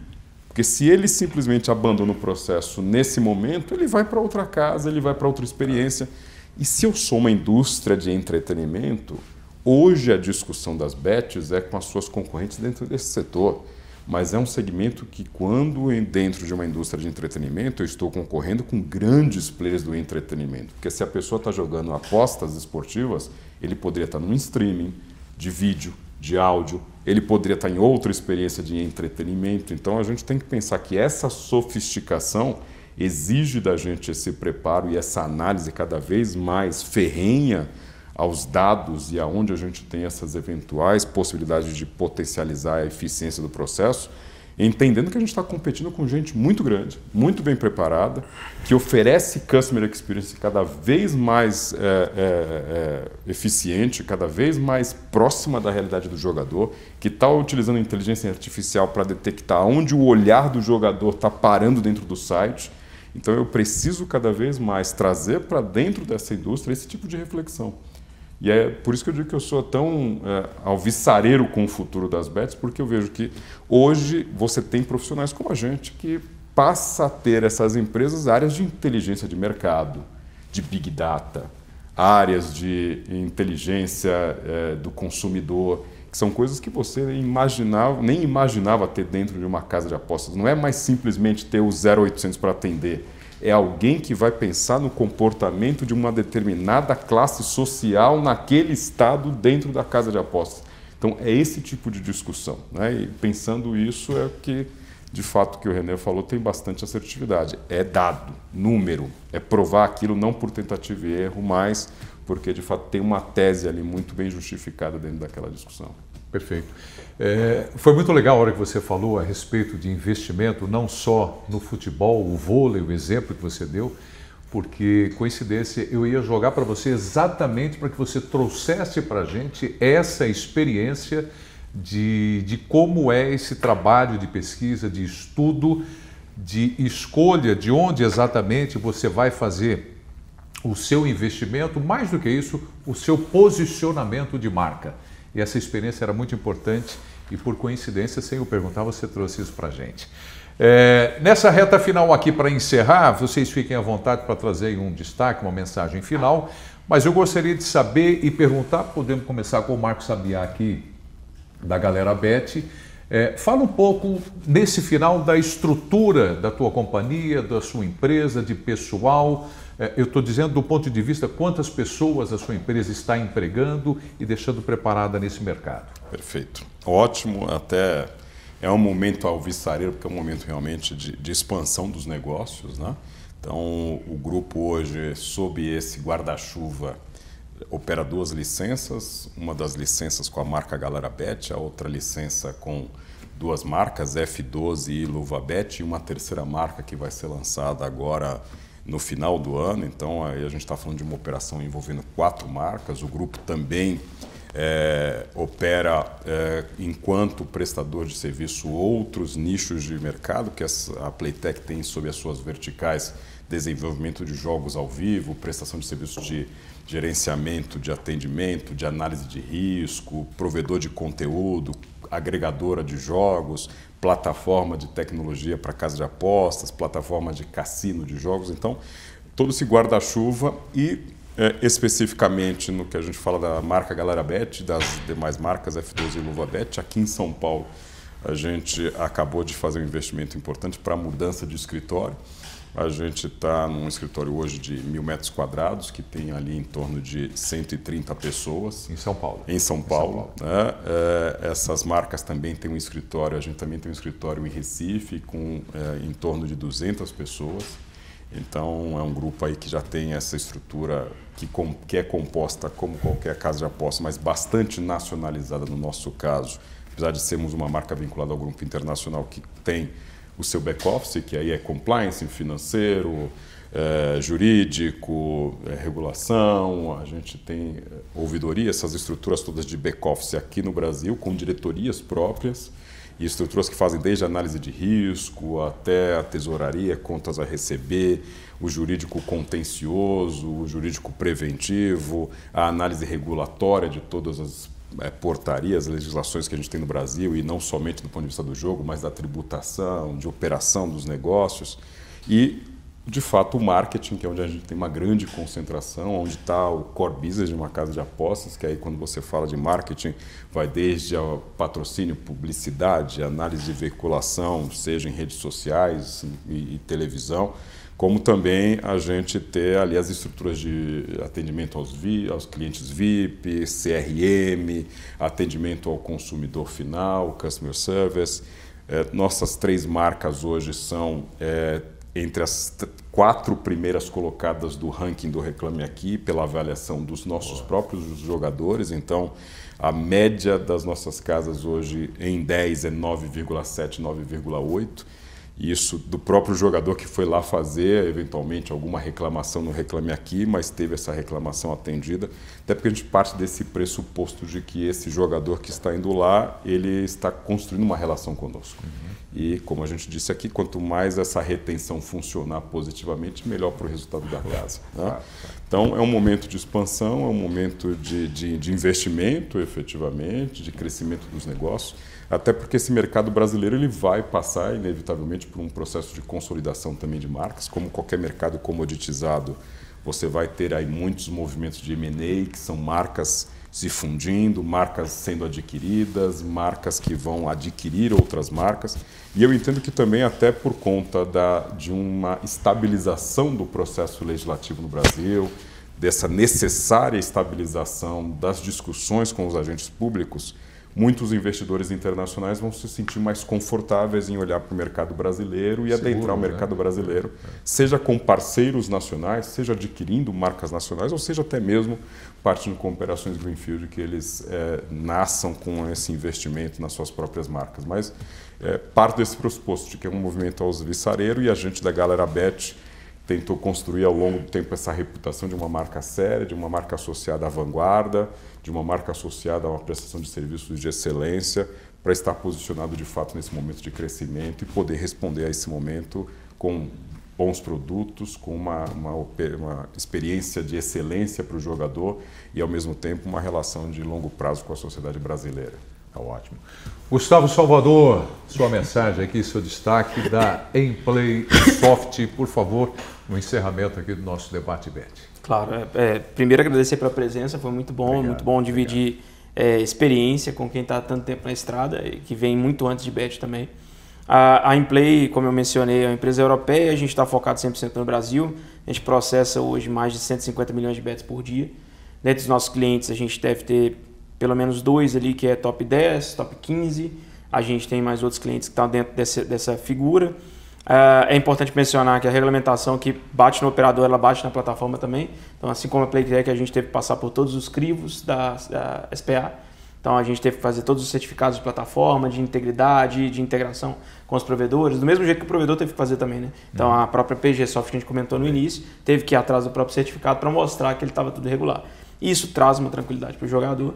Porque se ele simplesmente abandona o processo nesse momento, ele vai para outra casa, ele vai para outra experiência. E se eu sou uma indústria de entretenimento, hoje a discussão das bets é com as suas concorrentes dentro desse setor. Mas é um segmento que, quando dentro de uma indústria de entretenimento, eu estou concorrendo com grandes players do entretenimento. Porque se a pessoa está jogando apostas esportivas, ele poderia estar num streaming de vídeo, de áudio, ele poderia estar em outra experiência de entretenimento. Então a gente tem que pensar que essa sofisticação exige da gente esse preparo e essa análise cada vez mais ferrenha aos dados e aonde a gente tem essas eventuais possibilidades de potencializar a eficiência do processo, entendendo que a gente está competindo com gente muito grande, muito bem preparada, que oferece customer experience cada vez mais eficiente, cada vez mais próxima da realidade do jogador, que está utilizando inteligência artificial para detectar onde o olhar do jogador está parando dentro do site. Então eu preciso cada vez mais trazer para dentro dessa indústria esse tipo de reflexão. E é por isso que eu digo que eu sou tão alvissareiro com o futuro das bets, porque eu vejo que hoje você tem profissionais como a gente que passa a ter essas empresas áreas de inteligência de mercado, de Big Data, áreas de inteligência do consumidor, que são coisas que você nem imaginava ter dentro de uma casa de apostas. Não é mais simplesmente ter o 0800 para atender. É alguém que vai pensar no comportamento de uma determinada classe social naquele estado dentro da casa de apostas. Então, é esse tipo de discussão, né? E pensando isso é que, de fato, que o René falou, tem bastante assertividade. É dado, número, é provar aquilo não por tentativa e erro, mas porque, de fato, tem uma tese ali muito bem justificada dentro daquela discussão. Perfeito. Foi muito legal a hora que você falou a respeito de investimento, não só no futebol, o vôlei, o exemplo que você deu, porque, coincidência, eu ia jogar para você exatamente para que você trouxesse para a gente essa experiência de como é esse trabalho de pesquisa, de estudo, de escolha de onde exatamente você vai fazer o seu investimento, mais do que isso, o seu posicionamento de marca. E essa experiência era muito importante e, por coincidência, sem eu perguntar, você trouxe isso para a gente. Nessa reta final aqui, para encerrar, vocês fiquem à vontade para trazer um destaque, uma mensagem final, mas eu gostaria de saber e perguntar, podemos começar com o Marcos Sabiá aqui, da Galera Bet. Fala um pouco, nesse final, da estrutura da tua companhia, da sua empresa, de pessoal. Eu estou dizendo do ponto de vista quantas pessoas a sua empresa está empregando e deixando preparada nesse mercado. Perfeito. Ótimo, até é um momento alvissareiro, porque é um momento realmente de expansão dos negócios, né? Então, o grupo hoje, sob esse guarda-chuva, opera 2 licenças, uma das licenças com a marca Galera Bet, a outra licença com 2 marcas, F12 e LuvaBet, e uma terceira marca que vai ser lançada agora no final do ano. Então, aí a gente está falando de uma operação envolvendo 4 marcas. O grupo também opera, enquanto prestador de serviço, outros nichos de mercado que a Playtech tem sob as suas verticais: desenvolvimento de jogos ao vivo, prestação de serviços de gerenciamento, de atendimento, de análise de risco, provedor de conteúdo, agregadora de jogos, plataforma de tecnologia para casa de apostas, plataforma de cassino de jogos. Então, todo esse guarda-chuva e, especificamente no que a gente fala da marca Galera Bet, das demais marcas F12 e LuvaBet, aqui em São Paulo a gente acabou de fazer um investimento importante para a mudança de escritório. A gente está num escritório hoje de 1.000 metros quadrados, que tem ali em torno de 130 pessoas. Em São Paulo. Em São Paulo. Né? Essas marcas também têm um escritório, a gente também tem um escritório em Recife, com em torno de 200 pessoas. Então, é um grupo aí que já tem essa estrutura que é composta como qualquer casa de aposta, mas bastante nacionalizada no nosso caso. Apesar de sermos uma marca vinculada ao grupo internacional que tem o seu back-office, que aí é compliance financeiro, jurídico, regulação, a gente tem ouvidoria, essas estruturas todas de back-office aqui no Brasil, com diretorias próprias e estruturas que fazem desde análise de risco até a tesouraria, contas a receber, o jurídico contencioso, o jurídico preventivo, a análise regulatória de todas as portarias, legislações que a gente tem no Brasil, e não somente do ponto de vista do jogo, mas da tributação, de operação dos negócios. E, de fato, o marketing, que é onde a gente tem uma grande concentração, onde está o core business de uma casa de apostas, que aí, quando você fala de marketing, vai desde o patrocínio, publicidade, análise de veiculação, seja em redes sociais e televisão, como também a gente ter ali as estruturas de atendimento aos clientes VIP, CRM, atendimento ao consumidor final, Customer Service. Nossas 3 marcas hoje são entre as 4 primeiras colocadas do ranking do Reclame Aqui, pela avaliação dos nossos próprios jogadores. Então, a média das nossas casas hoje em 10 é 9,7, 9,8. Isso do próprio jogador que foi lá fazer, eventualmente, alguma reclamação no Reclame Aqui, mas teve essa reclamação atendida, até porque a gente parte desse pressuposto de que esse jogador que está indo lá, ele está construindo uma relação conosco. E, como a gente disse aqui, quanto mais essa retenção funcionar positivamente, melhor para o resultado da casa. Né? Então, é um momento de expansão, é um momento de investimento, efetivamente, de crescimento dos negócios, até porque esse mercado brasileiro ele vai passar, inevitavelmente, por um processo de consolidação também de marcas. Como qualquer mercado comoditizado, você vai ter aí muitos movimentos de M&A, que são marcas se fundindo, marcas sendo adquiridas, marcas que vão adquirir outras marcas. E eu entendo que também até por conta de uma estabilização do processo legislativo no Brasil, dessa necessária estabilização das discussões com os agentes públicos, muitos investidores internacionais vão se sentir mais confortáveis em olhar para o mercado brasileiro e adentrar o mercado brasileiro, seja com parceiros nacionais, seja adquirindo marcas nacionais, ou seja até mesmo partindo com operações Greenfield, que eles nasçam com esse investimento nas suas próprias marcas. Mas parte desse pressuposto de que é um movimento alvissareiro e a gente da Galera Bet tentou construir ao longo do tempo essa reputação de uma marca séria, de uma marca associada à vanguarda, de uma marca associada a uma prestação de serviços de excelência, para estar posicionado de fato nesse momento de crescimento e poder responder a esse momento com bons produtos, com uma experiência de excelência para o jogador e, ao mesmo tempo, uma relação de longo prazo com a sociedade brasileira. Tá ótimo. Gustavo Salvador, sua mensagem aqui, seu destaque da Emplay Soft, por favor, no encerramento aqui do nosso debate Bet. Claro, primeiro agradecer pela presença, foi muito bom dividir experiência com quem está há tanto tempo na estrada e que vem muito antes de Bet também. A Emplay, como eu mencionei, é uma empresa europeia, a gente está focado 100% no Brasil, a gente processa hoje mais de 150 milhões de bets por dia. Dentre os nossos clientes, a gente deve ter pelo menos 2 ali que é top 10, top 15, a gente tem mais outros clientes que estão dentro dessa figura. É importante mencionar que a regulamentação que bate no operador, ela bate na plataforma também. Então, assim como a Playtech, a gente teve que passar por todos os crivos da SPA. Então, a gente teve que fazer todos os certificados de plataforma, de integridade, de integração com os provedores, do mesmo jeito que o provedor teve que fazer também, né? Então, a própria PG Soft que a gente comentou no início, teve que ir atrás do próprio certificado para mostrar que ele estava tudo regular. E isso traz uma tranquilidade para o jogador.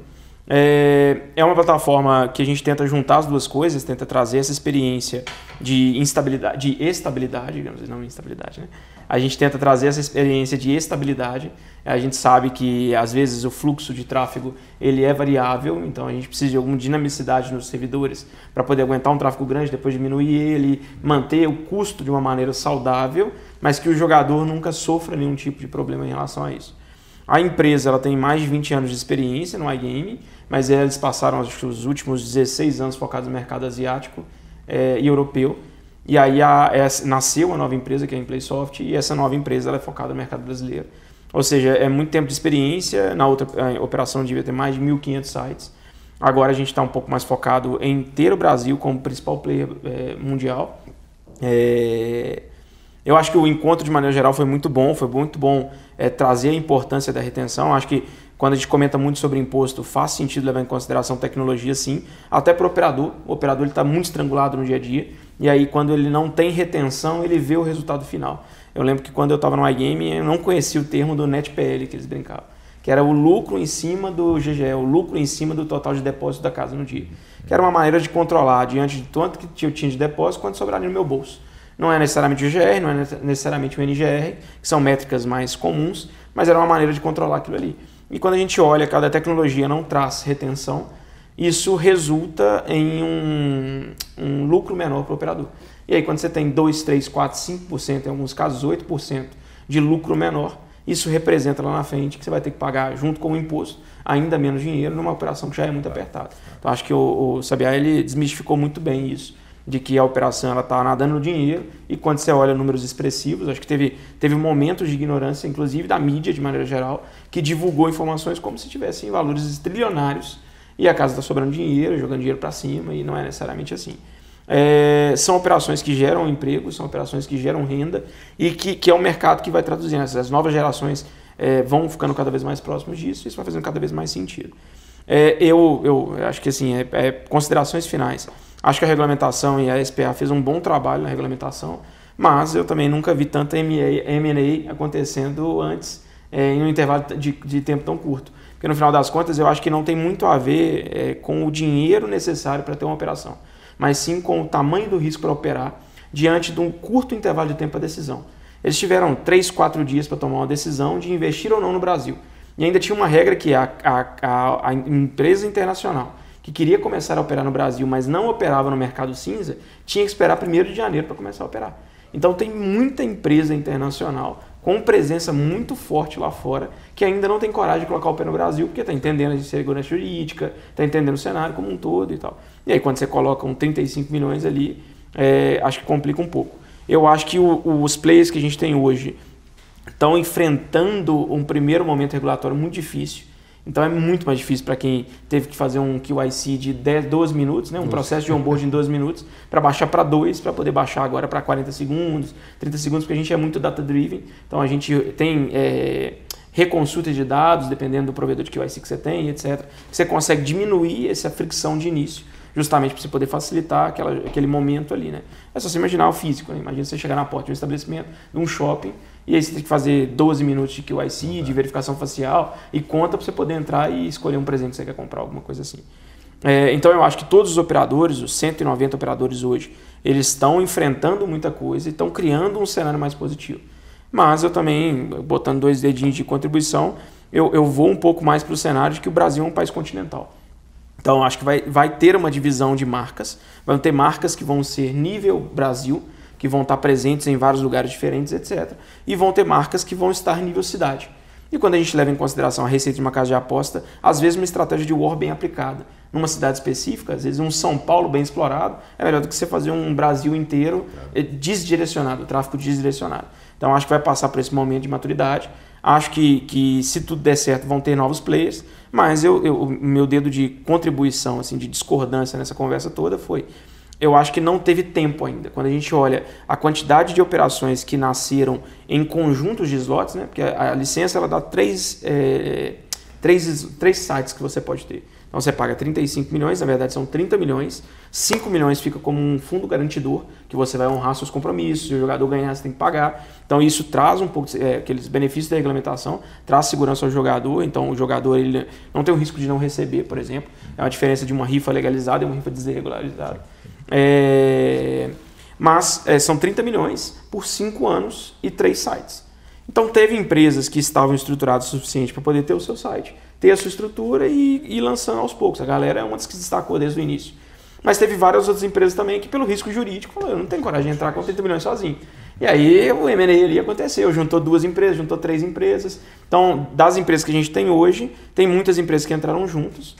É uma plataforma que a gente tenta juntar as duas coisas, tenta trazer essa experiência de estabilidade, digamos, não instabilidade, né? A gente tenta trazer essa experiência de estabilidade. A gente sabe que às vezes o fluxo de tráfego ele é variável, então a gente precisa de alguma dinamicidade nos servidores para poder aguentar um tráfego grande, depois diminuir ele, manter o custo de uma maneira saudável, mas que o jogador nunca sofra nenhum tipo de problema em relação a isso. A empresa ela tem mais de 20 anos de experiência no iGaming, mas eles passaram acho que os últimos 16 anos focados no mercado asiático e europeu. E aí nasceu uma nova empresa que é a Emplaysoft e essa nova empresa ela é focada no mercado brasileiro. Ou seja, é muito tempo de experiência, na outra operação devia ter mais de 1.500 sites. Agora a gente está um pouco mais focado em ter o Brasil como principal player mundial. Eu acho que o encontro de maneira geral foi muito bom trazer a importância da retenção. Acho que quando a gente comenta muito sobre imposto, faz sentido levar em consideração tecnologia, sim, até para o operador está muito estrangulado no dia a dia, e aí quando ele não tem retenção, ele vê o resultado final. Eu lembro que quando eu estava no iGaming, eu não conhecia o termo do NetPL que eles brincavam, que era o lucro em cima do GGE, o lucro em cima do total de depósito da casa no dia, que era uma maneira de controlar diante de tanto que eu tinha de depósito, quanto sobraria no meu bolso. Não é necessariamente o GGR, não é necessariamente o NGR, que são métricas mais comuns, mas era uma maneira de controlar aquilo ali. E quando a gente olha, cada tecnologia não traz retenção, isso resulta em um lucro menor para o operador. E aí quando você tem 2, 3, 4, 5%, em alguns casos 8% de lucro menor, isso representa lá na frente que você vai ter que pagar junto com o imposto ainda menos dinheiro numa operação que já é muito apertada. Então acho que o Sabiá ele desmistificou muito bem isso, de que a operação está nadando no dinheiro e quando você olha números expressivos, acho que teve momentos de ignorância, inclusive da mídia de maneira geral, que divulgou informações como se tivessem valores trilionários e a casa está sobrando dinheiro, jogando dinheiro para cima e não é necessariamente assim. São operações que geram emprego, são operações que geram renda e que é um mercado que vai traduzindo. As novas gerações vão ficando cada vez mais próximos disso e isso vai fazendo cada vez mais sentido. Eu acho que assim, considerações finais. Acho que a regulamentação e a SPA fez um bom trabalho na regulamentação, mas eu também nunca vi tanta M&A acontecendo antes em um intervalo de tempo tão curto. Porque no final das contas eu acho que não tem muito a ver com o dinheiro necessário para ter uma operação. mas sim com o tamanho do risco para operar diante de um curto intervalo de tempo para decisão. Eles tiveram 3, 4 dias para tomar uma decisão de investir ou não no Brasil. E ainda tinha uma regra que a empresa internacional que queria começar a operar no Brasil, mas não operava no mercado cinza, tinha que esperar 1º de janeiro para começar a operar. Então tem muita empresa internacional com presença muito forte lá fora que ainda não tem coragem de colocar o pé no Brasil porque está entendendo a segurança jurídica, está entendendo o cenário como um todo e tal. E aí quando você coloca 35 milhões ali, acho que complica um pouco. Eu acho que os players que a gente tem hoje estão enfrentando um primeiro momento regulatório muito difícil. Então é muito mais difícil para quem teve que fazer um QIC de 12 minutos, né? Um processo de onboarding em 12 minutos, para baixar para 2, para poder baixar agora para 40 segundos, 30 segundos, porque a gente é muito data-driven. Então a gente tem reconsulta de dados, dependendo do provedor de QIC que você tem, etc. Você consegue diminuir essa fricção de início, justamente para você poder facilitar aquele momento ali, né? É só você imaginar o físico, né? Imagina você chegar na porta de um estabelecimento, de um shopping, e aí você tem que fazer 12 minutos de QIC, de verificação facial, e conta para você poder entrar e escolher um presente que você quer comprar, alguma coisa assim. Então eu acho que todos os operadores, os 190 operadores hoje, eles estão enfrentando muita coisa e estão criando um cenário mais positivo. Mas eu também, botando 2 dedinhos de contribuição, eu vou um pouco mais para o cenário de que o Brasil é um país continental. Então acho que vai ter uma divisão de marcas, vão ter marcas que vão ser nível Brasil, que vão estar presentes em vários lugares diferentes, etc. E vão ter marcas que vão estar nível cidade. E quando a gente leva em consideração a receita de uma casa de aposta, às vezes uma estratégia de war bem aplicada numa cidade específica, às vezes um São Paulo bem explorado, é melhor do que você fazer um Brasil inteiro desdirecionado, o tráfego desdirecionado. Então acho que vai passar por esse momento de maturidade. Acho que se tudo der certo vão ter novos players, mas o meu dedo de contribuição, assim, de discordância nessa conversa toda foi: eu acho que não teve tempo ainda. Quando a gente olha a quantidade de operações que nasceram em conjuntos de slots, né? Porque a licença ela dá três sites que você pode ter. Então você paga 35 milhões, na verdade são 30 milhões, 5 milhões fica como um fundo garantidor, que você vai honrar seus compromissos, se o jogador ganhar você tem que pagar. Então isso traz um pouco, aqueles benefícios da regulamentação, traz segurança ao jogador, então o jogador ele não tem o risco de não receber, por exemplo. É uma diferença de uma rifa legalizada e uma rifa desregularizada. Mas são 30 milhões por 5 anos e 3 sites. Então teve empresas que estavam estruturadas o suficiente para poder ter o seu site, ter a sua estrutura e ir lançando aos poucos. A galera é uma das que se destacou desde o início. Mas teve várias outras empresas também que, pelo risco jurídico, falaram: eu não tenho coragem de entrar com 30 milhões sozinho. E aí o M&A ali aconteceu, juntou 2 empresas, juntou 3 empresas. Então, das empresas que a gente tem hoje, tem muitas empresas que entraram juntos.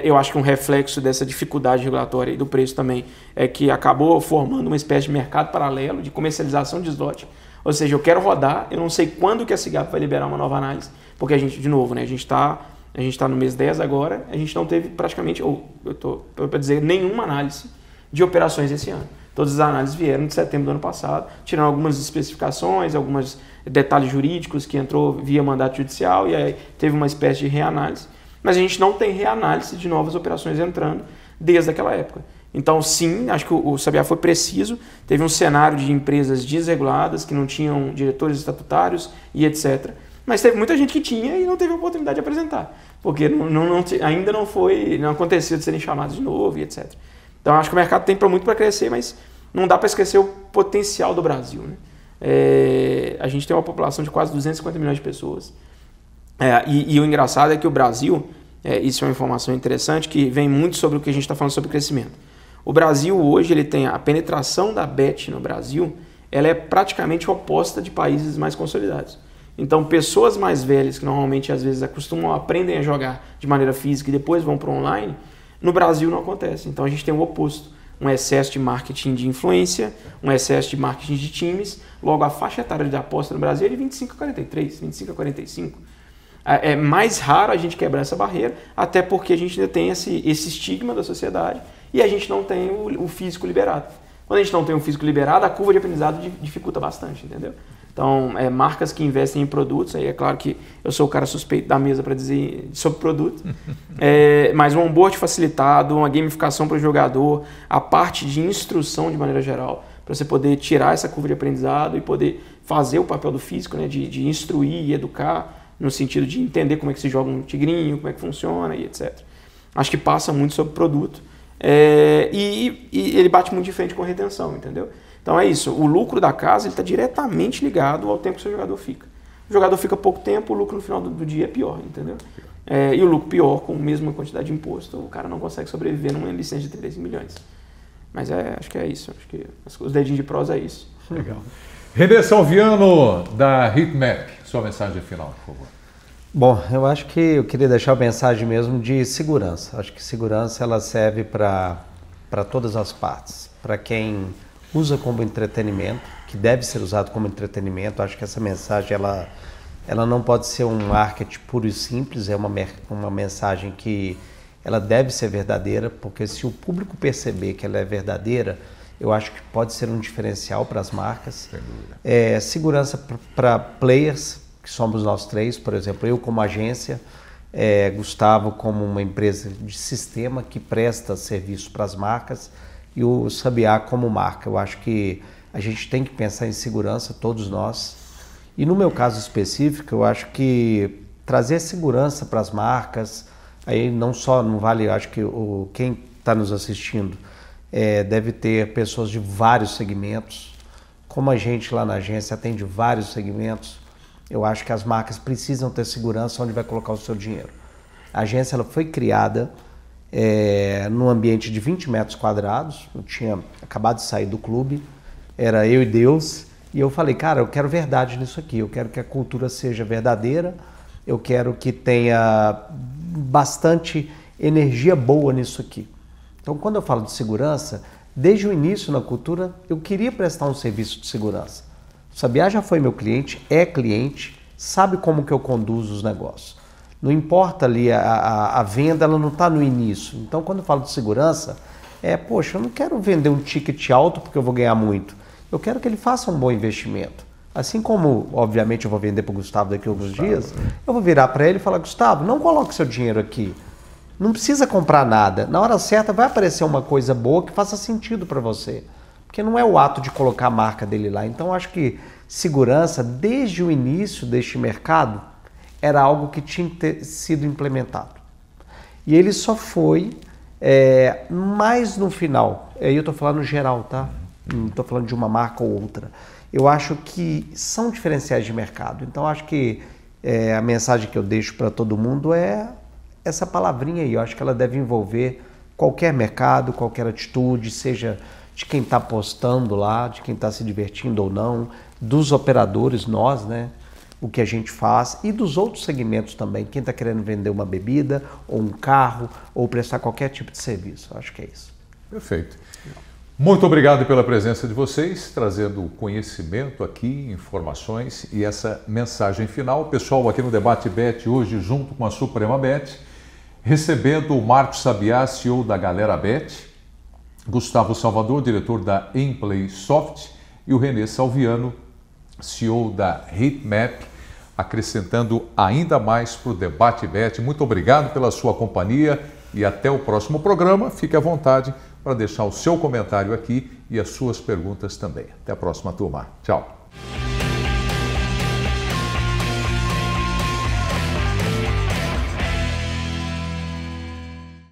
Eu acho que um reflexo dessa dificuldade regulatória e do preço também é que acabou formando uma espécie de mercado paralelo de comercialização de slot. Ou seja, eu quero rodar, eu não sei quando que a SIGAP vai liberar uma nova análise, porque a gente, de novo, né, a gente está no mês 10 agora, a gente não teve praticamente, ou eu estou para dizer, nenhuma análise de operações esse ano. Todas as análises vieram de setembro do ano passado, tirando algumas especificações, alguns detalhes jurídicos que entrou via mandato judicial e aí teve uma espécie de reanálise. Mas a gente não tem reanálise de novas operações entrando desde aquela época. Então, sim, acho que o Sabiá foi preciso. Teve um cenário de empresas desreguladas, que não tinham diretores estatutários e etc. Mas teve muita gente que tinha e não teve a oportunidade de apresentar, porque ainda não aconteceu de serem chamados de novo e etc. Então, acho que o mercado tem muito para crescer, mas não dá para esquecer o potencial do Brasil, né? A gente tem uma população de quase 250 milhões de pessoas. E o engraçado é que o Brasil, isso é uma informação interessante, que vem muito sobre o que a gente está falando sobre crescimento. O Brasil hoje ele tem a penetração da bet no Brasil, ela é praticamente oposta de países mais consolidados. Então, pessoas mais velhas que normalmente às vezes aprendem a jogar de maneira física e depois vão para o online, no Brasil não acontece. Então a gente tem o oposto, um excesso de marketing de influência, um excesso de marketing de times. Logo, a faixa etária de aposta no Brasil é de 25 a 43, 25 a 45. É mais raro a gente quebrar essa barreira, até porque a gente ainda tem esse estigma da sociedade e a gente não tem o físico liberado. Quando a gente não tem o físico liberado, a curva de aprendizado dificulta bastante, entendeu? Então, marcas que investem em produtos, aí é claro que eu sou o cara suspeito da mesa para dizer sobre produto, mas um onboard facilitado, uma gamificação para o jogador, a parte de instrução de maneira geral, para você poder tirar essa curva de aprendizado e poder fazer o papel do físico, né, de instruir e educar, no sentido de entender como é que se joga um tigrinho, como é que funciona e etc. Acho que passa muito sobre produto. E ele bate muito de frente com retenção, entendeu? Então é isso, o lucro da casa está diretamente ligado ao tempo que o seu jogador fica. O jogador fica pouco tempo, o lucro no final do dia é pior, entendeu? E o lucro pior, com a mesma quantidade de imposto, o cara não consegue sobreviver numa licença de 35 milhões. Mas acho que é isso, acho que os dedinhos de prosa é isso. Legal. Renê Salviano, da Hitmap, sua mensagem final, por favor. Bom, eu acho que eu queria deixar a mensagem mesmo de segurança. Acho que segurança ela serve para todas as partes. Para quem usa como entretenimento, que deve ser usado como entretenimento, acho que essa mensagem ela não pode ser um marketing puro e simples, é uma mensagem que ela deve ser verdadeira, porque se o público perceber que ela é verdadeira, eu acho que pode ser um diferencial para as marcas. Segurança para players, que somos nós três, por exemplo, eu como agência, Gustavo como uma empresa de sistema que presta serviço para as marcas e o Sabiá como marca. Eu acho que a gente tem que pensar em segurança, todos nós. E no meu caso específico, eu acho que trazer segurança para as marcas, aí não vale, eu acho que quem está nos assistindo deve ter pessoas de vários segmentos. Como a gente lá na agência atende vários segmentos, eu acho que as marcas precisam ter segurança onde vai colocar o seu dinheiro. A agência ela foi criada num ambiente de 20 metros quadrados, eu tinha acabado de sair do clube, era eu e Deus, e eu falei, cara, eu quero verdade nisso aqui, eu quero que a cultura seja verdadeira, eu quero que tenha bastante energia boa nisso aqui. Então, quando eu falo de segurança, desde o início na cultura, eu queria prestar um serviço de segurança. O Sabiá já foi meu cliente, é cliente, sabe como que eu conduzo os negócios. Não importa ali, a venda ela não está no início. Então, quando eu falo de segurança, poxa, eu não quero vender um ticket alto porque eu vou ganhar muito. Eu quero que ele faça um bom investimento. Assim como, obviamente, eu vou vender para o Gustavo daqui a alguns dias, eu vou virar para ele e falar, Gustavo, não coloque seu dinheiro aqui. Não precisa comprar nada. Na hora certa vai aparecer uma coisa boa que faça sentido para você. Porque não é o ato de colocar a marca dele lá. Então, acho que segurança, desde o início deste mercado, era algo que tinha que ter sido implementado. E ele só foi mais no final. Aí eu estou falando no geral, tá? Não estou falando de uma marca ou outra. Eu acho que são diferenciais de mercado. Então, acho que a mensagem que eu deixo para todo mundo é essa palavrinha aí. Eu acho que ela deve envolver qualquer mercado, qualquer atitude, seja de quem está apostando lá, de quem está se divertindo ou não, dos operadores, nós, né? O que a gente faz e dos outros segmentos também. Quem está querendo vender uma bebida, ou um carro, ou prestar qualquer tipo de serviço. Eu acho que é isso. Perfeito. Muito obrigado pela presença de vocês, trazendo conhecimento aqui, informações e essa mensagem final. Pessoal, aqui no Debate Bet, hoje, junto com a Suprema Bet, recebendo o Marcos Sabiá, CEO da Galera Bet, Gustavo Salvador, diretor da Emplay Soft, e o Renê Salviano, CEO da Hitmap, acrescentando ainda mais para o Debate Bet. Muito obrigado pela sua companhia e até o próximo programa. Fique à vontade para deixar o seu comentário aqui e as suas perguntas também. Até a próxima, turma. Tchau.